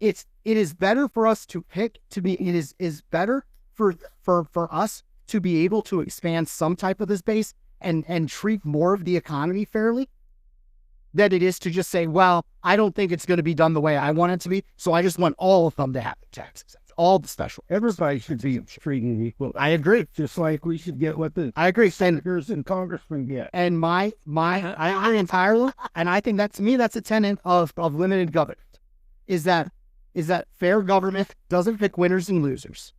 is better for us to pick to be. It is better for us to be able to expand some type of this base and treat more of the economy fairly than it is to just say, well, I don't think it's going to be done the way I want it to be, so I just want all of them to have tax exempt, all the special. Everybody should be treated equal. I agree. Just like we should get what the I agree. senators and congressmen get. And I entirely, and I think that to me, that's a tenet of limited government, is that fair government doesn't pick winners and losers.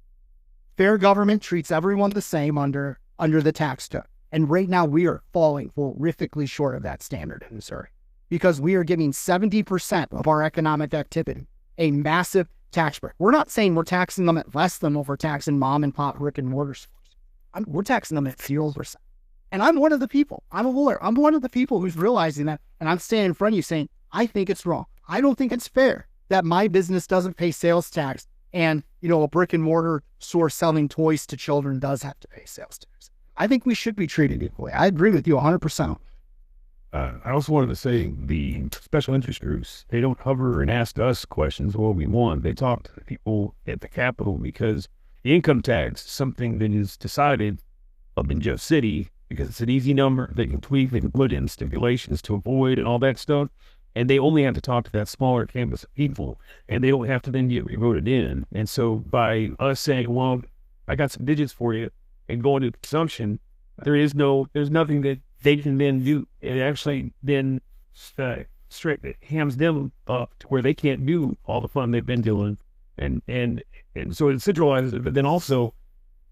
Fair government treats everyone the same under the tax code. And right now we are falling horrifically short of that standard in Missouri because we are giving 70% of our economic activity a massive tax break. We're not saying we're taxing them at less than what we're taxing mom and pop brick and mortar stores. We're taxing them at 0%. And I'm one of the people. I'm a lawyer. I'm one of the people who's realizing that. And I'm standing in front of you saying, I think it's wrong. I don't think it's fair that my business doesn't pay sales tax and, a brick and mortar store selling toys to children does have to pay sales tax. I think we should be treated equally. I agree with you 100%. I also wanted to say the special interest groups, they don't hover and ask us questions what we want. They talk to the people at the Capitol because the income tax is something that is decided up in Jeff City because it's an easy number. They can tweak, they can put in stipulations to avoid and all that stuff. And they only have to talk to that smaller campus of people, and they don't have to then get voted in. And so by us saying, well, I got some digits for you, and going to consumption, there's nothing that they can then do. It actually then hams them up to where they can't do all the fun they've been doing. And so it centralizes it, but then also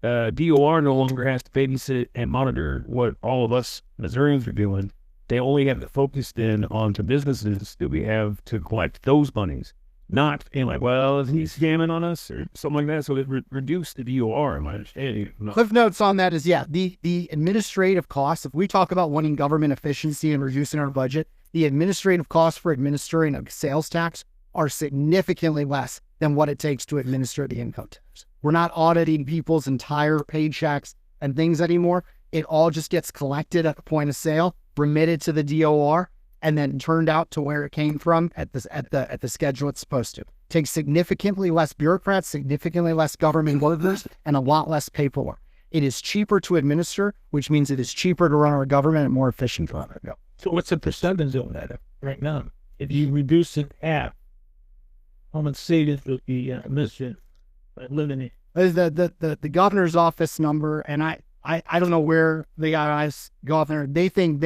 DOR no longer has to babysit and monitor what all of us Missourians are doing. They only have to focus then on the businesses that we have to collect those monies, not in like, well, is he scamming on us or something like that? So it reduced the DOR, in my understanding. Cliff notes on that is, the administrative costs, if we talk about wanting government efficiency and reducing our budget, the administrative costs for administering a sales tax are significantly less than what it takes to administer the income tax. We're not auditing people's entire paychecks and things anymore. It all just gets collected at the point of sale, remitted to the DOR, and then turned out to where it came from at the schedule it's supposed to. Takes significantly less bureaucrats, significantly less government workers, and a lot less paperwork. It is cheaper to administer, which means it is cheaper to run our government and more efficient to run it. So what's the percentage of that right now? If you reduce it half, how much savings will be missing by limiting? The governor's office number, and I don't know where the IRS governor, they think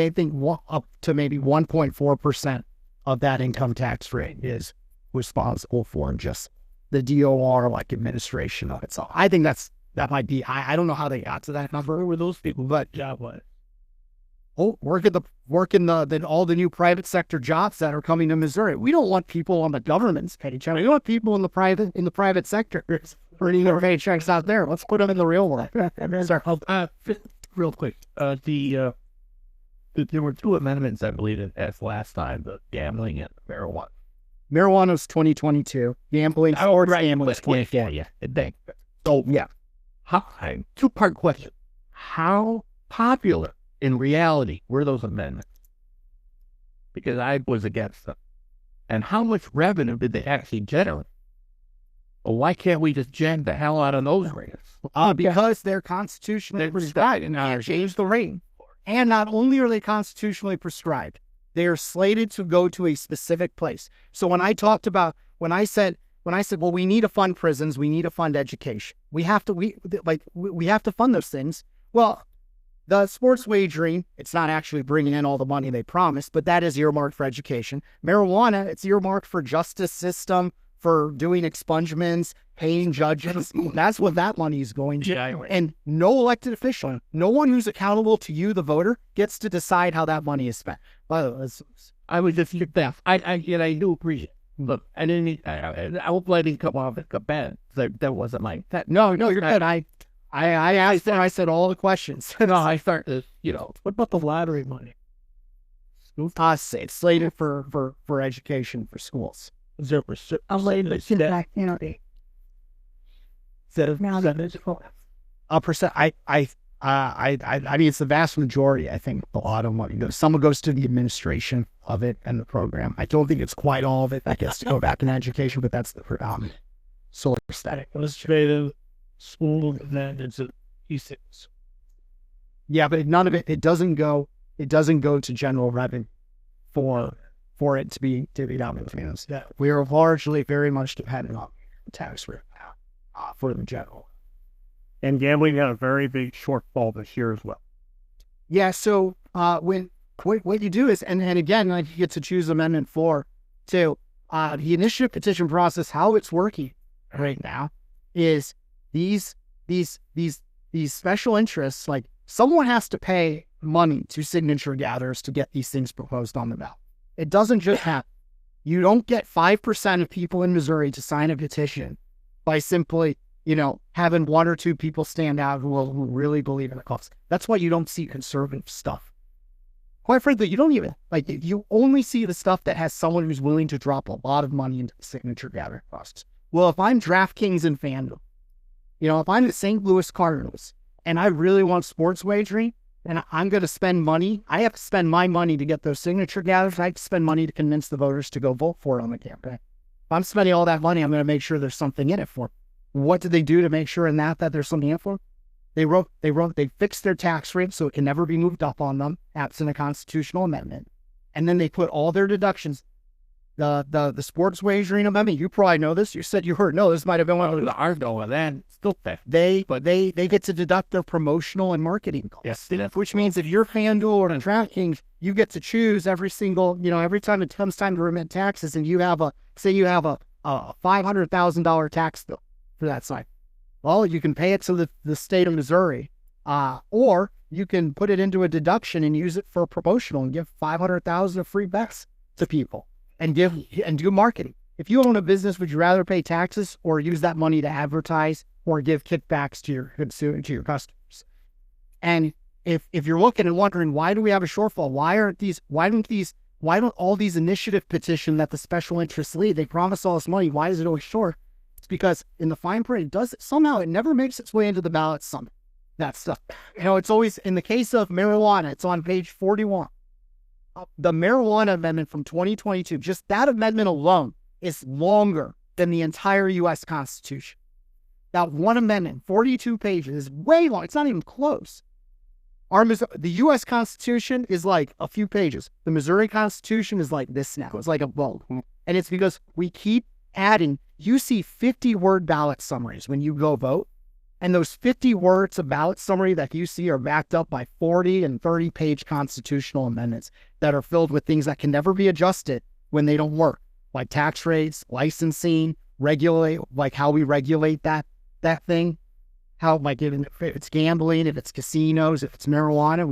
up to maybe 1.4% of that income tax rate is responsible for just the DOR administration of it. So I think that might be, I don't know how they got to that number. Where were those people that job was? Oh, work in all the new private sector jobs that are coming to Missouri. We don't want people on the government's paycheck. We want people in the private sector earning their paychecks out there. Let's put them in the real world. Real quick, there were two amendments, I believe, as last time: the gambling and marijuana. Marijuana's 2022. Gambling. Gambling. Yeah. So yeah. Two-part question: how popular in reality were those amendments? Because I was against them. And how much revenue did they actually generate? Well, why can't we just jam the hell out of those rates? Because they're constitutionally prescribed and change the rate. And not only are they constitutionally prescribed, they are slated to go to a specific place. So when I said, well, we need to fund prisons, we need to fund education. We have to fund those things. Well, the sports wagering, it's not actually bringing in all the money they promised, but that is earmarked for education. Marijuana, it's earmarked for justice system, for doing expungements, paying judges. That's what that money is going to. And no elected official, no one who's accountable to you, the voter, gets to decide how that money is spent. I would just get that. I do appreciate it. Look, I hope I didn't come off as bad. That wasn't like that. No, you're good. I asked and I said all the questions. No, I started, what about the lottery money? It's slated for education for schools. 0%. A percent. I mean, it's the vast majority. I think a lot of money goes. Some goes to the administration of it and the program. I don't think it's quite all of it that gets to go back in education, but that's the predominant source. Administrative, school, and then it's a E6. Yeah, but none of it. It doesn't go. It doesn't go to general revenue for it to be dominant. Yeah, we are largely very much dependent on tax revenue for the general. And gambling had a very big shortfall this year as well. Yeah, so what you do is, and again, like, you get to choose Amendment 4 too. The initiative petition process, how it's working right now, is these special interests, like, someone has to pay money to signature gatherers to get these things proposed on the ballot. It doesn't just happen. You don't get 5% of people in Missouri to sign a petition by simply, having one or two people stand out who really believe in the cause. That's why you don't see conservative stuff. Quite frankly, you don't even, you only see the stuff that has someone who's willing to drop a lot of money into the signature gathering process. Well, if I'm DraftKings and FanDuel, if I'm the St. Louis Cardinals and I really want sports wagering and I'm going to spend money, I have to spend my money to get those signature gatherers. I have to spend money to convince the voters to go vote for it on the campaign. If I'm spending all that money, I'm going to make sure there's something in it for them. What did they do to make sure in that there's something in for them? They fixed their tax rate so it can never be moved up on them, absent a constitutional amendment. And then they put all their deductions. The sports wagering amendment, you probably know this. You said you heard. No, this might have been one of the Argo then. Still they get to deduct their promotional and marketing costs. Yes, which means if you're FanDuel or DraftKings, you get to choose every single, every time it comes time to remit taxes, and you have a $500,000 tax bill for that site. Well, you can pay it to the state of Missouri, or you can put it into a deduction and use it for promotional and give $500,000 of free bets to people and do marketing. If you own a business, would you rather pay taxes or use that money to advertise or give kickbacks to your customers? And if you're looking and wondering, why do we have a shortfall? Why don't all these initiative petition that the special interests lead, they promise all this money, why is it always short? It's because in the fine print, somehow it never makes its way into the ballot. That stuff. It's always, in the case of marijuana, it's on page 41. The marijuana amendment from 2022, just that amendment alone is longer than the entire U.S. Constitution. That one amendment, 42 pages, is way long. It's not even close. The U.S. Constitution is like a few pages. The Missouri Constitution is like this now. It's like a book. And it's because we keep adding. You see 50-word ballot summaries when you go vote. And those 50 words of ballot summary that you see are backed up by 40 and 30-page constitutional amendments that are filled with things that can never be adjusted when they don't work, like tax rates, licensing, like how we regulate that thing, how, like, if it's gambling, if it's casinos, if it's marijuana,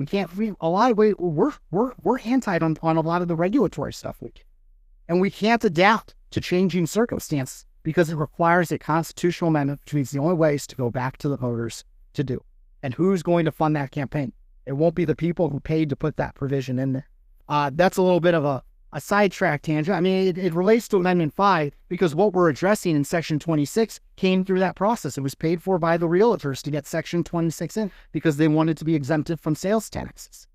we're anti on a lot of the regulatory stuff and we can't adapt to changing circumstances, because it requires a constitutional amendment, which means the only way is to go back to the voters to do. And who's going to fund that campaign? It won't be the people who paid to put that provision in there. That's a little bit of a sidetrack tangent. I mean, it relates to Amendment 5, because what we're addressing in Section 26 came through that process. It was paid for by the realtors to get Section 26 in, because they wanted to be exempted from sales taxes.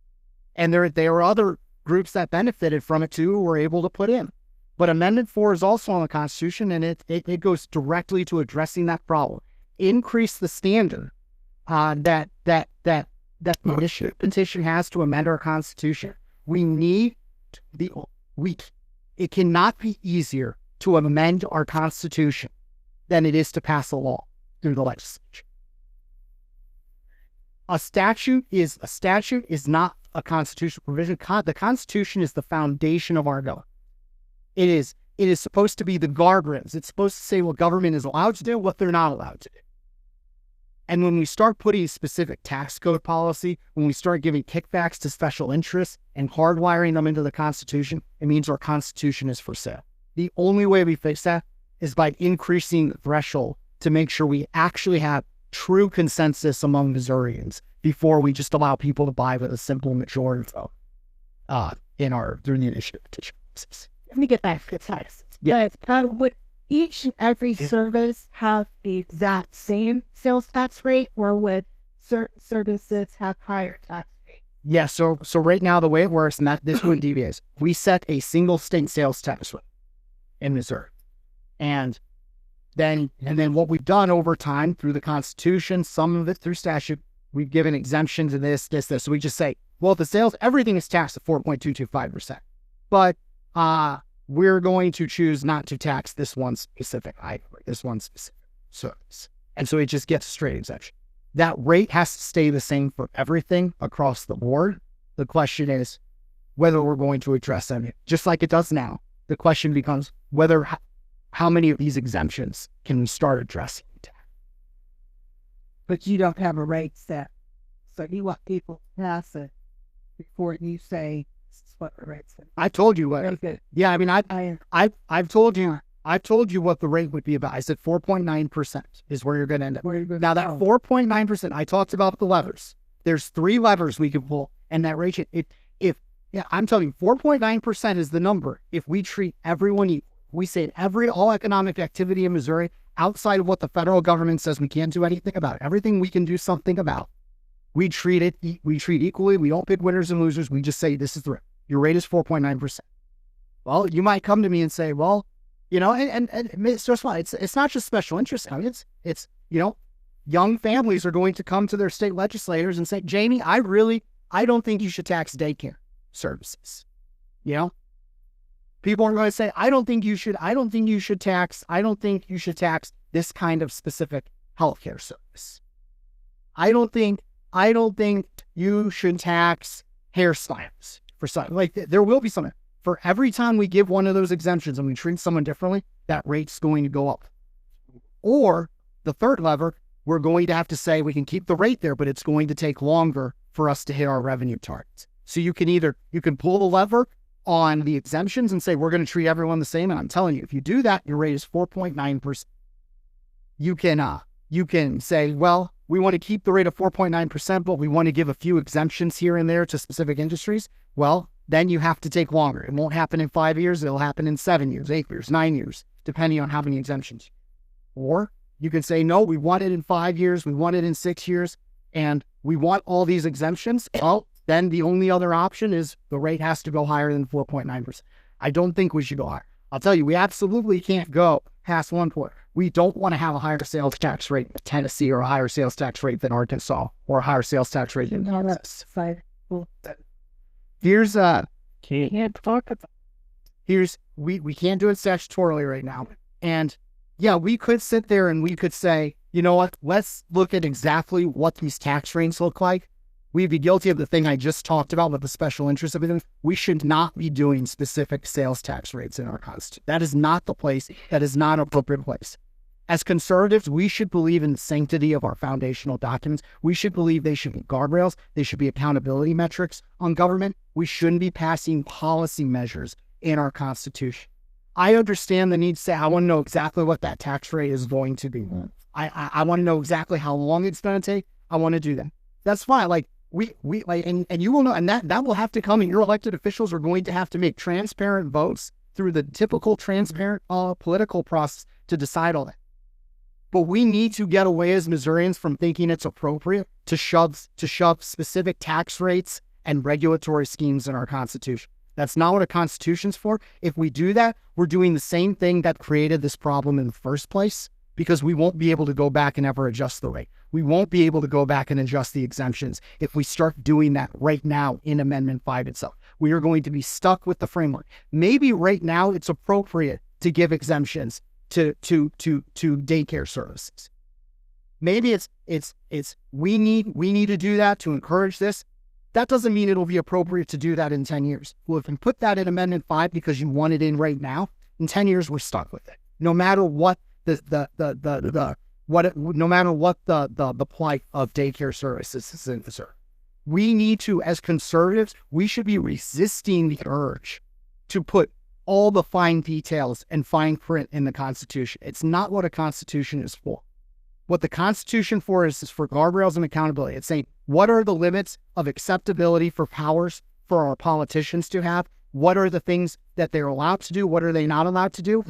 And there were other groups that benefited from it too, who were able to put in. But Amendment 4 is also on the Constitution, and it goes directly to addressing that problem. Increase the standard that the initiative petition has to amend our Constitution. It cannot be easier to amend our Constitution than it is to pass a law through the legislature. A statute is not a constitutional provision. The Constitution is the foundation of our government. It is supposed to be the guardrails. It's supposed to say what government is allowed to do, what they're not allowed to do. And when we start putting specific tax code policy, when we start giving kickbacks to special interests and hardwiring them into the Constitution, it means our Constitution is for sale. The only way we fix that is by increasing the threshold to make sure we actually have true consensus among Missourians before we just allow people to buy with a simple majority vote during the initiative petition process. Let me get back to tax. Yeah. Would each and every service have the exact same sales tax rate, or would certain services have higher tax rates. Yeah, so right now the way it works, and that this would deviate, we set a single state sales tax rate in Missouri. And then what we've done over time through the Constitution, some of it through statute, we've given exemptions to this. So we just say, well, the sales, everything is taxed at 4.225%. But we're going to choose not to tax this one specific item, this one specific service. And so it just gets a straight exemption. That rate has to stay the same for everything across the board. The question is whether we're going to address them, just like it does now. The question becomes how many of these exemptions can we start addressing? But you don't have a rate set. So you want people to pass it before you say this is what the rate set. I told you what. Very good. Yeah, I mean, I've told you what the rate would be about. I said 4.9% is where you're going to end up. Now that 4.9%, I talked about the levers. There's 3 levers we can pull, and that rate, I'm telling you, 4.9% is the number. If we treat everyone equal, we say all economic activity in Missouri, outside of what the federal government says we can't do anything about, everything we can do something about, we treat equally. We don't pick winners and losers. We just say, this is the rate. Your rate is 4.9%. Well, you might come to me and say, well, and it's just fine. It's not just special interest. I mean, it's young families are going to come to their state legislators and say, Jamie, I don't think you should tax daycare services. People are going to say, I don't think you should tax this kind of specific healthcare service. I don't think you should tax hairstyles for some. Like, there will be something. For every time we give one of those exemptions and we treat someone differently, that rate's going to go up. Or the third lever, we're going to have to say we can keep the rate there, but it's going to take longer for us to hit our revenue targets. So you can pull the lever on the exemptions and say, we're going to treat everyone the same. And I'm telling you, if you do that, your rate is 4.9%. You can say, well, we want to keep the rate of 4.9%, but we want to give a few exemptions here and there to specific industries. Well, then you have to take longer. It won't happen in 5 years. It'll happen in 7 years, 8 years, 9 years, depending on how many exemptions. Or you can say, no, we want it in 5 years. We want it in 6 years. And we want all these exemptions. Well, then the only other option is the rate has to go higher than 4.9%. I don't think we should go higher. I'll tell you, we absolutely can't go past 1 point. We don't want to have a higher sales tax rate in Tennessee or a higher sales tax rate than Arkansas or a higher sales tax rate in Texas. Here's Can't talk about. we can't do it statutorily right now. And yeah, we could sit there and we could say, you know what, let's look at exactly what these tax rates look like. We'd be guilty of the thing I just talked about with the special interest of everything. We should not be doing specific sales tax rates in our Constitution. That is not the place. That is not an appropriate place. As conservatives, we should believe in the sanctity of our foundational documents. We should believe they should be guardrails. They should be accountability metrics on government. We shouldn't be passing policy measures in our Constitution. I understand the need to say, I want to know exactly what that tax rate is going to be. I want to know exactly how long it's going to take. I want to do that. That's fine. Like, and you will know, and that will have to come, and your elected officials are going to have to make transparent votes through the typical transparent political process to decide all that. But we need to get away as Missourians from thinking it's appropriate to shove specific tax rates and regulatory schemes in our Constitution. That's not what a Constitution's for. If we do that, we're doing the same thing that created this problem in the first place, because we won't be able to go back and ever adjust the rate. We won't be able to go back and adjust the exemptions if we start doing that right now in Amendment 5 itself. We are going to be stuck with the framework. Maybe right now it's appropriate to give exemptions to daycare services. Maybe we need to do that to encourage this. That doesn't mean it'll be appropriate to do that in 10 years. Well, if you put that in Amendment 5 because you want it in right now, in 10 years we're stuck with it. No matter what the plight of daycare services is in Missouri. We need to, as conservatives, we should be resisting the urge to put all the fine details and fine print in the Constitution. It's not what a Constitution is for. What the Constitution is for guardrails and accountability. It's saying, what are the limits of acceptability for powers for our politicians to have? What are the things that they're allowed to do? What are they not allowed to do?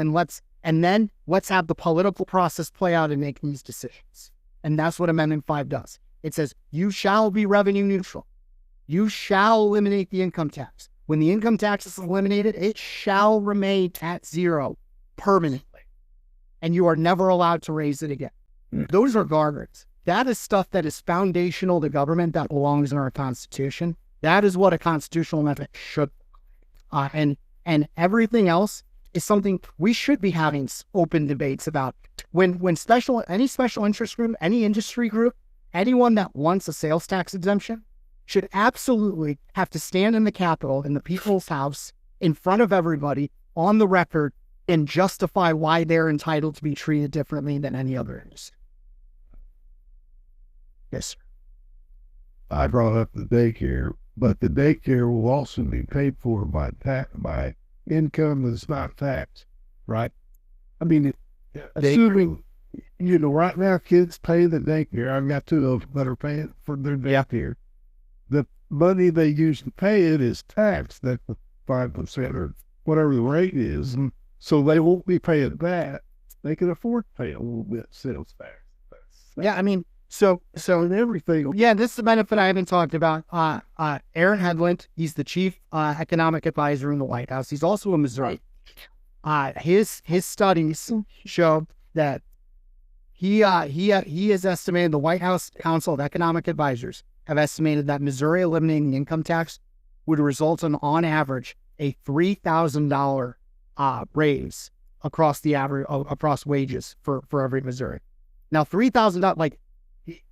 And then let's have the political process play out and make these decisions. And that's what Amendment 5 does. It says, you shall be revenue neutral. You shall eliminate the income tax. When the income tax is eliminated, it shall remain at zero permanently. And you are never allowed to raise it again. Those are guardrails. That is stuff that is foundational to government that belongs in our Constitution. That is what a constitutional amendment should. And everything else is something we should be having open debates about. When any special interest group, any industry group, anyone that wants a sales tax exemption should absolutely have to stand in the Capitol, in the People's House, in front of everybody, on the record, and justify why they're entitled to be treated differently than any other industry. Yes, sir. I brought up the daycare, but the daycare will also be paid for by income that's not taxed, right? I mean, assuming, right now kids pay the daycare. I've got two of them that are paying for their daycare. The money they use to pay it is taxed. That's 5% or whatever the rate is. So they won't be paying that. They can afford to pay a little bit of sales tax. Yeah, I mean, so everything. Yeah, this is the benefit I haven't talked about. Aaron Hedlund, he's the chief economic advisor in the White House. He's also a Missouri. His studies show that he has estimated, the White House Council of Economic Advisors have estimated that Missouri eliminating the income tax would result in, on average, a $3,000 raise across wages for every Missouri. Now, $3,000, like,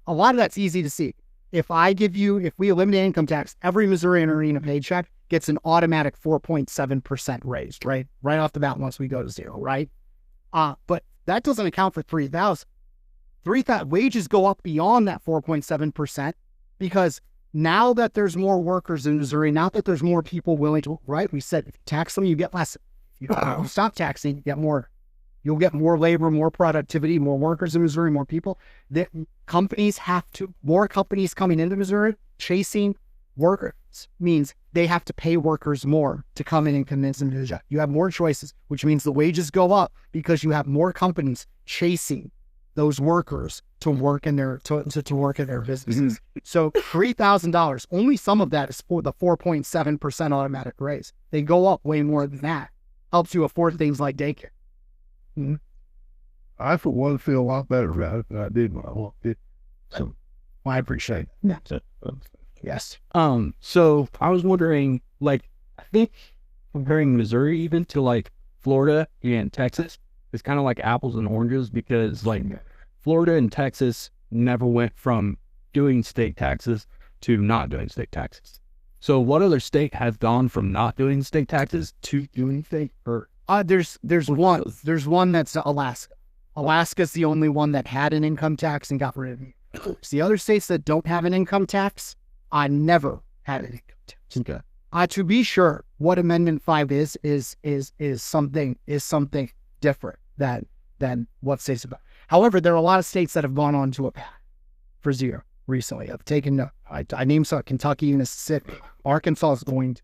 a lot of that's easy to see. If we eliminate income tax, every Missourian earning a paycheck gets an automatic 4.7% raise, right? Right off the bat once we go to zero, right? But that doesn't account for 3,000. Wages go up beyond that 4.7% because now that there's more workers in Missouri, now that there's more people willing to, right? We said, if you tax them, you get less. If you stop taxing, you get more. You'll get more labor, more productivity, more workers in Missouri, more people. More companies coming into Missouri, chasing workers means they have to pay workers more to come in and convince them to do the job. You have more choices, which means the wages go up because you have more companies chasing those workers to work in their businesses. So $3,000, only some of that is for the 4.7% automatic raise. They go up way more than that. Helps you afford things like daycare. I, for one, feel a lot better about it than I did when I walked in. So, I appreciate it. Yeah. Yes. So I was wondering, like, I think comparing Missouri even to like Florida and Texas is kind of like apples and oranges because like Florida and Texas never went from doing state taxes to not doing state taxes. So what other state has gone from not doing state taxes to doing state? Or there's one that's Alaska. Alaska's the only one that had an income tax and got rid of it. The other states that don't have an income tax, I never had an income tax. Okay. To be sure, what Amendment 5 is something different than what states about. However, there are a lot of states that have gone on to a path for zero recently. I've taken I named some: Kentucky, Mississippi, Arkansas is going to.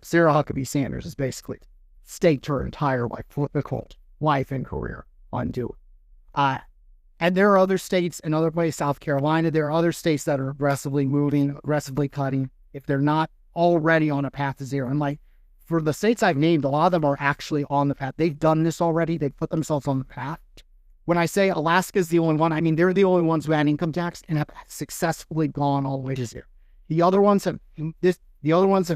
Sarah Huckabee Sanders is basically staked her entire political life and career on doing. And there are other states and other places, South Carolina, there are other states that are aggressively moving, aggressively cutting, if they're not already on a path to zero. And like, for the states I've named, a lot of them are actually on the path. They've done this already. They've put themselves on the path. When I say Alaska's the only one, I mean, they're the only ones who had income tax and have successfully gone all the way to zero. The other ones have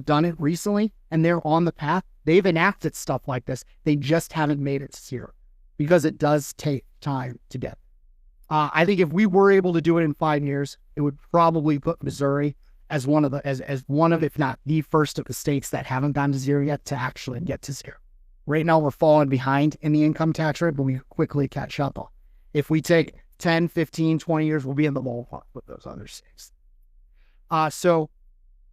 done it recently, and they're on the path. They've enacted stuff like this. They just haven't made it to zero because it does take time to get. I think if we were able to do it in 5 years, it would probably put Missouri as one of, if not the first of the states that haven't gone to zero yet to actually get to zero. Right now, we're falling behind in the income tax rate, but we quickly catch up on. If we take 10, 15, 20 years, we'll be in the ballpark with those other states. So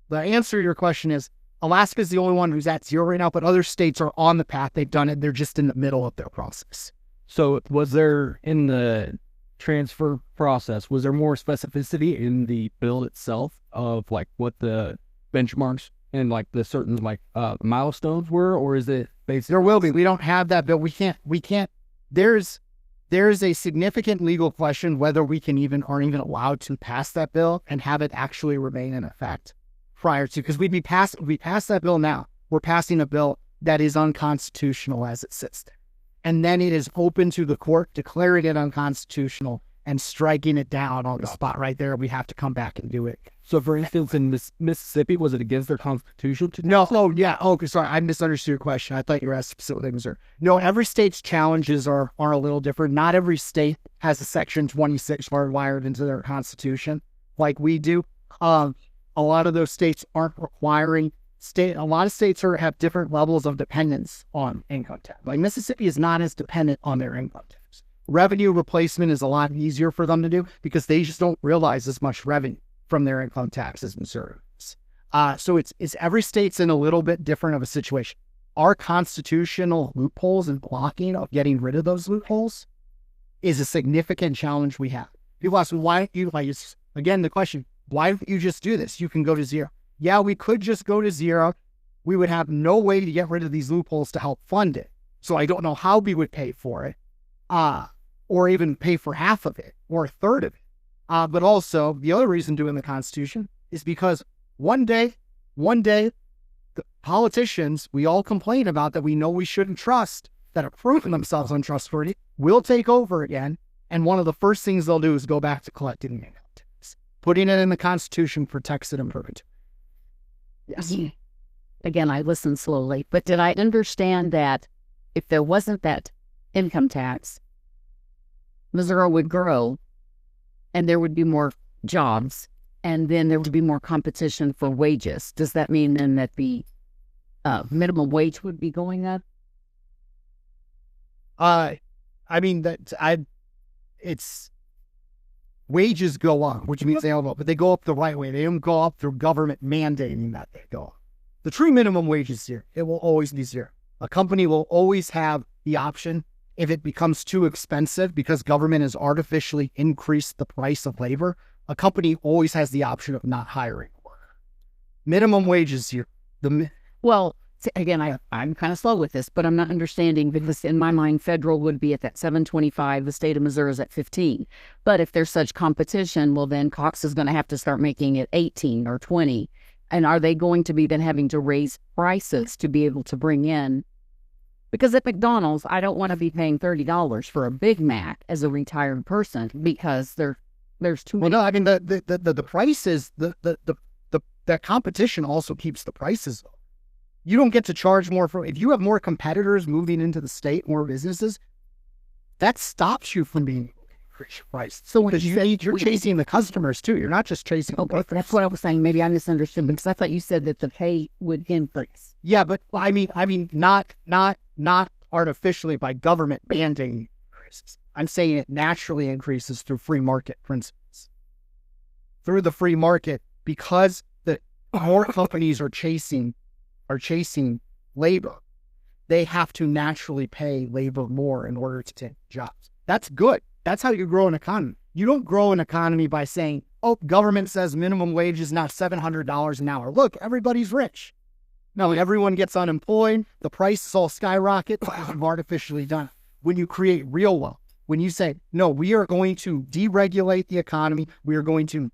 the answer to your question is Alaska is the only one who's at zero right now, but other states are on the path. They've done it. They're just in the middle of their process. So was there, in the transfer process, was there more specificity in the bill itself of like what the benchmarks and like the certain like milestones were, or is it basically? There will be. We don't have that bill. We can't. There's there is a significant legal question whether we can aren't even allowed to pass that bill and have it actually remain in effect prior to, because we pass that bill now, we're passing a bill that is unconstitutional as it sits there. And then it is open to the court declaring it unconstitutional and striking it down on the spot right there. We have to come back and do it. So, for instance, in Mississippi, was it against their constitution? No. Oh, yeah. Oh, sorry. I misunderstood your question. I thought you were asking specifically Missouri. No, every state's challenges are a little different. Not every state has a Section 26 hardwired into their constitution like we do. A lot of those states aren't requiring a lot of states have different levels of dependence on income tax. Like Mississippi is not as dependent on their income tax. Revenue replacement is a lot easier for them to do because they just don't realize as much revenue from their income tax as Missouri is. So it's every state's in a little bit different of a situation. Our constitutional loopholes and blocking of getting rid of those loopholes is a significant challenge we have. People ask me, why don't you, again, the question, why don't you just do this? You can go to zero. Yeah, we could just go to zero. We would have no way to get rid of these loopholes to help fund it. So I don't know how we would pay for it, or even pay for half of it or a third of it. But also, the other reason doing the Constitution is because one day, the politicians we all complain about that we know we shouldn't trust, that have proven themselves untrustworthy, will take over again. And one of the first things they'll do is go back to collecting income tax. Putting it in the Constitution protects it in perpetuity. Yes. Again, I listened slowly, but did I understand that if there wasn't that income tax, Missouri would grow and there would be more jobs and then there would be more competition for wages? Does that mean then that the minimum wage would be going up? It's wages go up, which means they don't go up, but they go up the right way. They don't go up through government mandating that they go up. The true minimum wage is zero. It will always be zero. A company will always have the option, if it becomes too expensive because government has artificially increased the price of labor, a company always has the option of not hiring a worker. Minimum wage is zero. Well, again, I'm kind of slow with this, but I'm not understanding because in my mind, federal would be at that 725, the state of Missouri is at 15. But if there's such competition, well, then Cox is going to have to start making it 18 or 20. And are they going to be then having to raise prices to be able to bring in? Because at McDonald's, I don't want to be paying $30 for a Big Mac as a retired person because there's too many. Well, no, I mean, the prices, that competition also keeps the prices low. You don't get to charge more if you have more competitors moving into the state, more businesses, that stops you from being increase your price. So when you're chasing the customers too, you're not just chasing. Okay, that's what I was saying. Maybe I misunderstood because I thought you said that the pay would increase. Yeah, but I mean, not artificially by government mandating increases. I'm saying it naturally increases through free market principles. Through the free market, because the more companies are chasing labor, they have to naturally pay labor more in order to take jobs. That's good. That's how you grow an economy. You don't grow an economy by saying, oh, government says minimum wage is now $700 an hour. Look, everybody's rich. No, everyone gets unemployed. The prices all skyrocket because you've artificially done it. When you create real wealth, when you say, no, we are going to deregulate the economy, we are going to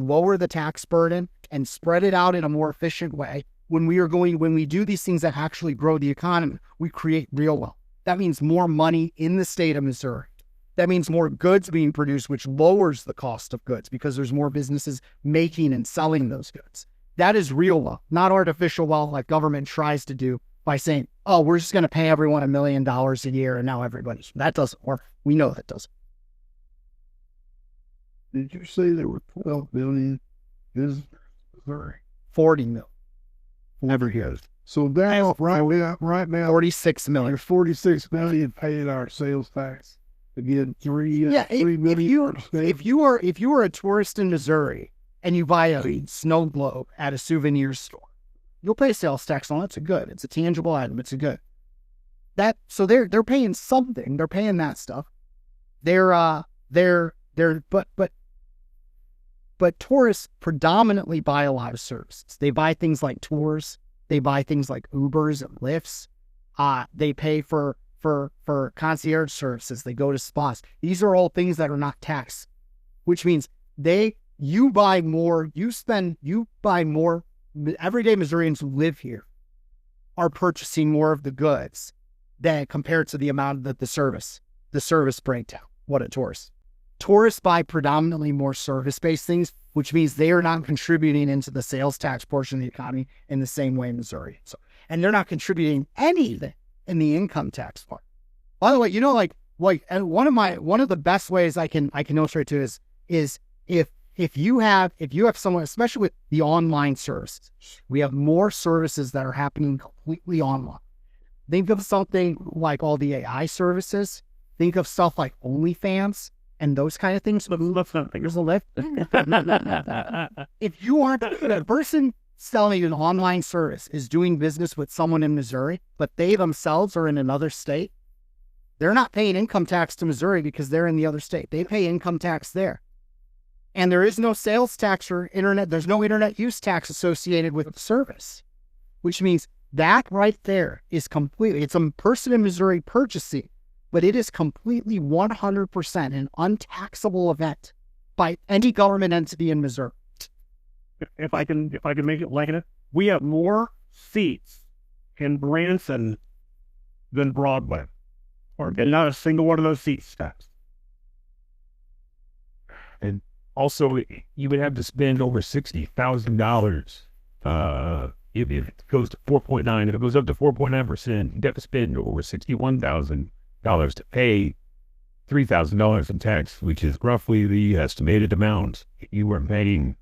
lower the tax burden and spread it out in a more efficient way. When we do these things that actually grow the economy, we create real wealth. That means more money in the state of Missouri. That means more goods being produced, which lowers the cost of goods because there's more businesses making and selling those goods. That is real wealth, not artificial wealth like government tries to do by saying, oh, we're just going to pay everyone $1 million a year and now everybody's. That doesn't work. We know that doesn't. Did you say there were 12 million visitors in Missouri? 40 million. Never has. So that's right now 46 million. There's 46 million paying our sales tax. Again, 3 million. If you are a tourist in Missouri and you buy a snow globe at a souvenir store, you'll pay sales tax on it. It's a good. It's a tangible item. It's a good. So they're paying something. They're paying that stuff. But tourists predominantly buy a lot of services. They buy things like tours. They buy things like Ubers and Lyfts. They pay for for concierge services. They go to spas. These are all things that are not taxed, which means you buy more. Everyday Missourians who live here are purchasing more of the goods than compared to the amount of the service breakdown. What a tourist. Tourists buy predominantly more service-based things, which means they are not contributing into the sales tax portion of the economy in the same way in Missouri. So, and they're not contributing anything in the income tax part. By the way, and one of the best ways I can illustrate to is if you have someone, especially with the online services, we have more services that are happening completely online. Think of something like all the AI services. Think of stuff like OnlyFans and those kind of things. There's a lift. If you aren't a person selling an online service is doing business with someone in Missouri, but they themselves are in another state, they're not paying income tax to Missouri because they're in the other state. They pay income tax there. And there is no sales tax or there's no internet use tax associated with the service, which means that right there is completely, it's a person in Missouri purchasing, but it is completely 100% an untaxable event by any government entity in Missouri. If I can make it like it, we have more seats in Branson than Broadway, and not a single one of those seats taxed. And also, you would have to spend over $60,000 if it goes to 4.9. If it goes up to 4.9%, you'd have to spend over $61,000 to pay $3,000 in tax, which is roughly the estimated amount you were paying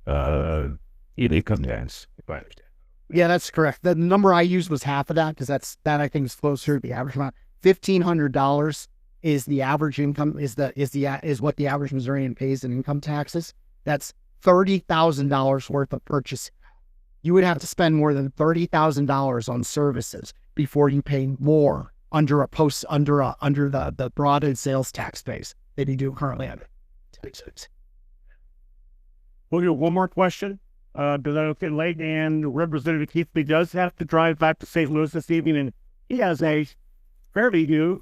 in income tax, if I understand. Yeah, that's correct. The number I used was half of that because that I think is closer to the average amount. $1,500 is the average income, is what the average Missourian pays in income taxes. That's $30,000 worth of purchase. You would have to spend more than $30,000 on services before you pay more under the broadened sales tax base than you do currently under. We'll do one more question. Because I get late, and Representative Keathley does have to drive back to St. Louis this evening, and he has a fairly new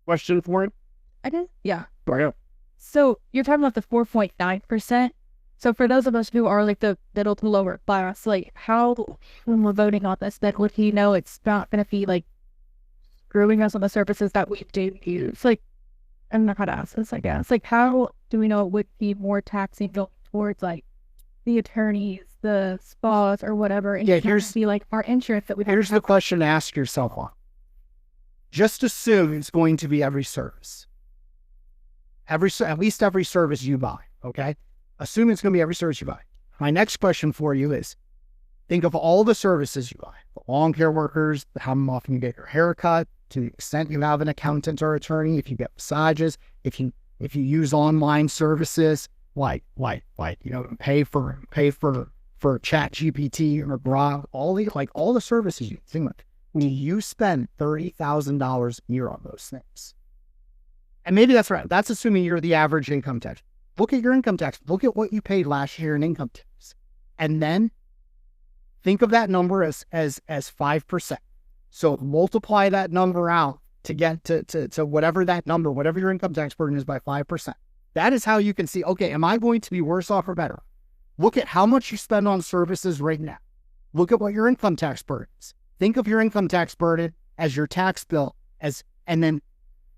question for him. I did, yeah. Right. So you're talking about the 4.9%. So for those of us who are like the middle to lower class, like how when we're voting on this, then would he know it's not going to be like screwing us on the services that we do use? Like, I'm not going to ask this, I guess. Like, how do we know it would be more taxing going towards like the attorneys, the spas, or whatever? And here's be like our insurance that we have. Here's the question to ask yourself on. Just assume it's going to be every service. At least every service you buy, okay? Assume it's going to be every service you buy. My next question for you is, think of all the services you buy. The lawn care workers, how often you get your hair cut, to the extent you have an accountant or attorney, if you get massages, if you use online services, like pay for Chat GPT or Gragg, all the services you think like. You spend $30,000 a year on those things. And maybe that's right. That's assuming you're the average income tax. Look at your income tax. Look at what you paid last year in income tax. And then think of that number as 5%. So multiply that number out to get to whatever that number, whatever your income tax burden is by 5%. That is how you can see, okay, am I going to be worse off or better? Look at how much you spend on services right now. Look at what your income tax burden is. Think of your income tax burden as your tax bill and then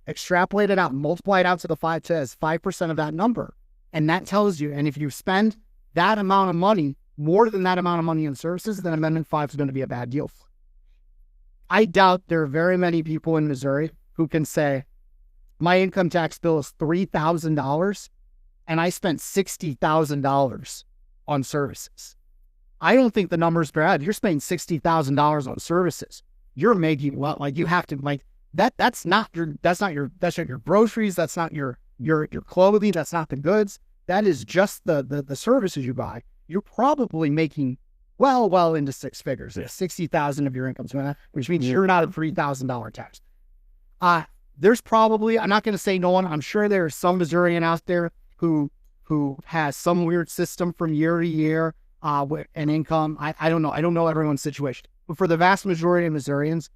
extrapolate it out, multiply it out to the 5% of that number. And that tells you, and if you spend that amount of money, more than that amount of money in services, then Amendment 5 is going to be a bad deal for you. I doubt there are very many people in Missouri who can say, my income tax bill is $3,000 and I spent $60,000 on services. I don't think the number's bad. You're spending $60,000 on services. You're making you have to that's not your groceries. That's not your clothing. That's not the goods. That is just the services you buy. You're probably making well into six figures. 60,000 of your income, which means you're not a $3,000 tax. There's probably, I'm not going to say no one. I'm sure there is some Missourian out there who who has some weird system from year to year with an income. I don't know. I don't know everyone's situation. But for the vast majority of Missourians,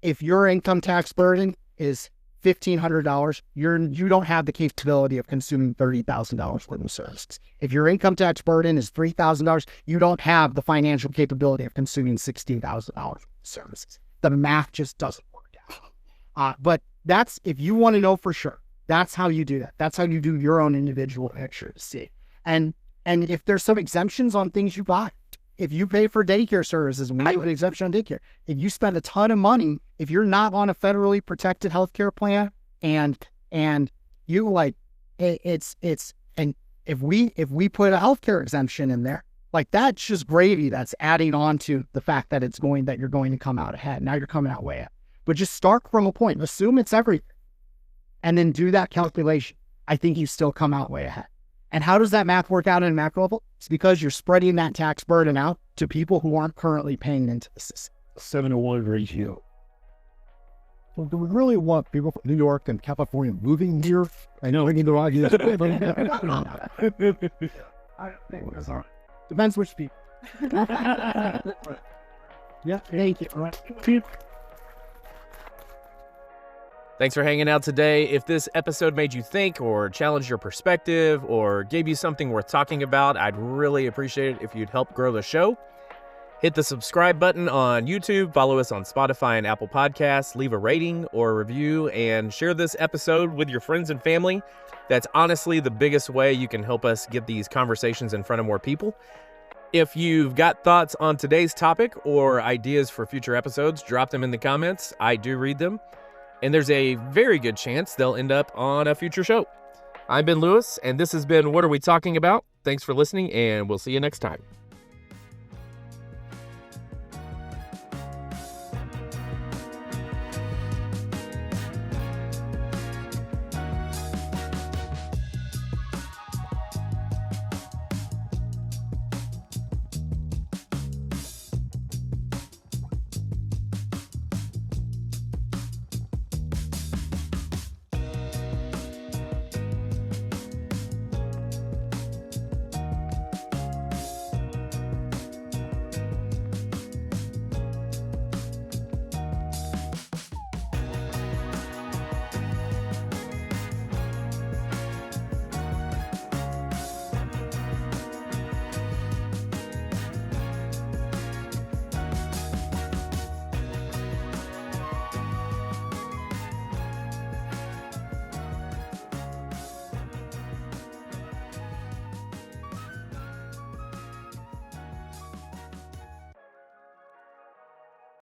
if your income tax burden is $1,500, you don't have the capability of consuming $30,000 worth of services. If your income tax burden is $3,000, you don't have the financial capability of consuming $16,000 worth of services. The math just doesn't work out. But that's, if you want to know for sure, that's how you do that. That's how you do your own individual picture to see. And if there's some exemptions on things you buy, if you pay for daycare services, we have an exemption on daycare. If you spend a ton of money, if you're not on a federally protected healthcare plan, and you like and if we put a healthcare exemption in there, like that's just gravy. That's adding on to the fact that you're going to come out ahead. Now you're coming out way up. But just start from a point. Assume it's everything, and then do that calculation. I think you still come out way ahead. And how does that math work out in a macro level? It's because you're spreading that tax burden out to people who aren't currently paying into the system. 7-to-1 ratio. Well, do we really want people from New York and California moving here? I know we need the ideas. I don't think that's all right. Depends which people. Yeah. Thank you. All right. Thanks for hanging out today. If this episode made you think or challenged your perspective or gave you something worth talking about, I'd really appreciate it if you'd help grow the show. Hit the subscribe button on YouTube, follow us on Spotify and Apple Podcasts, leave a rating or a review, and share this episode with your friends and family. That's honestly the biggest way you can help us get these conversations in front of more people. If you've got thoughts on today's topic or ideas for future episodes, drop them in the comments. I do read them. And there's a very good chance they'll end up on a future show. I'm Ben Lewis, and this has been What Are We Talking About? Thanks for listening, and we'll see you next time.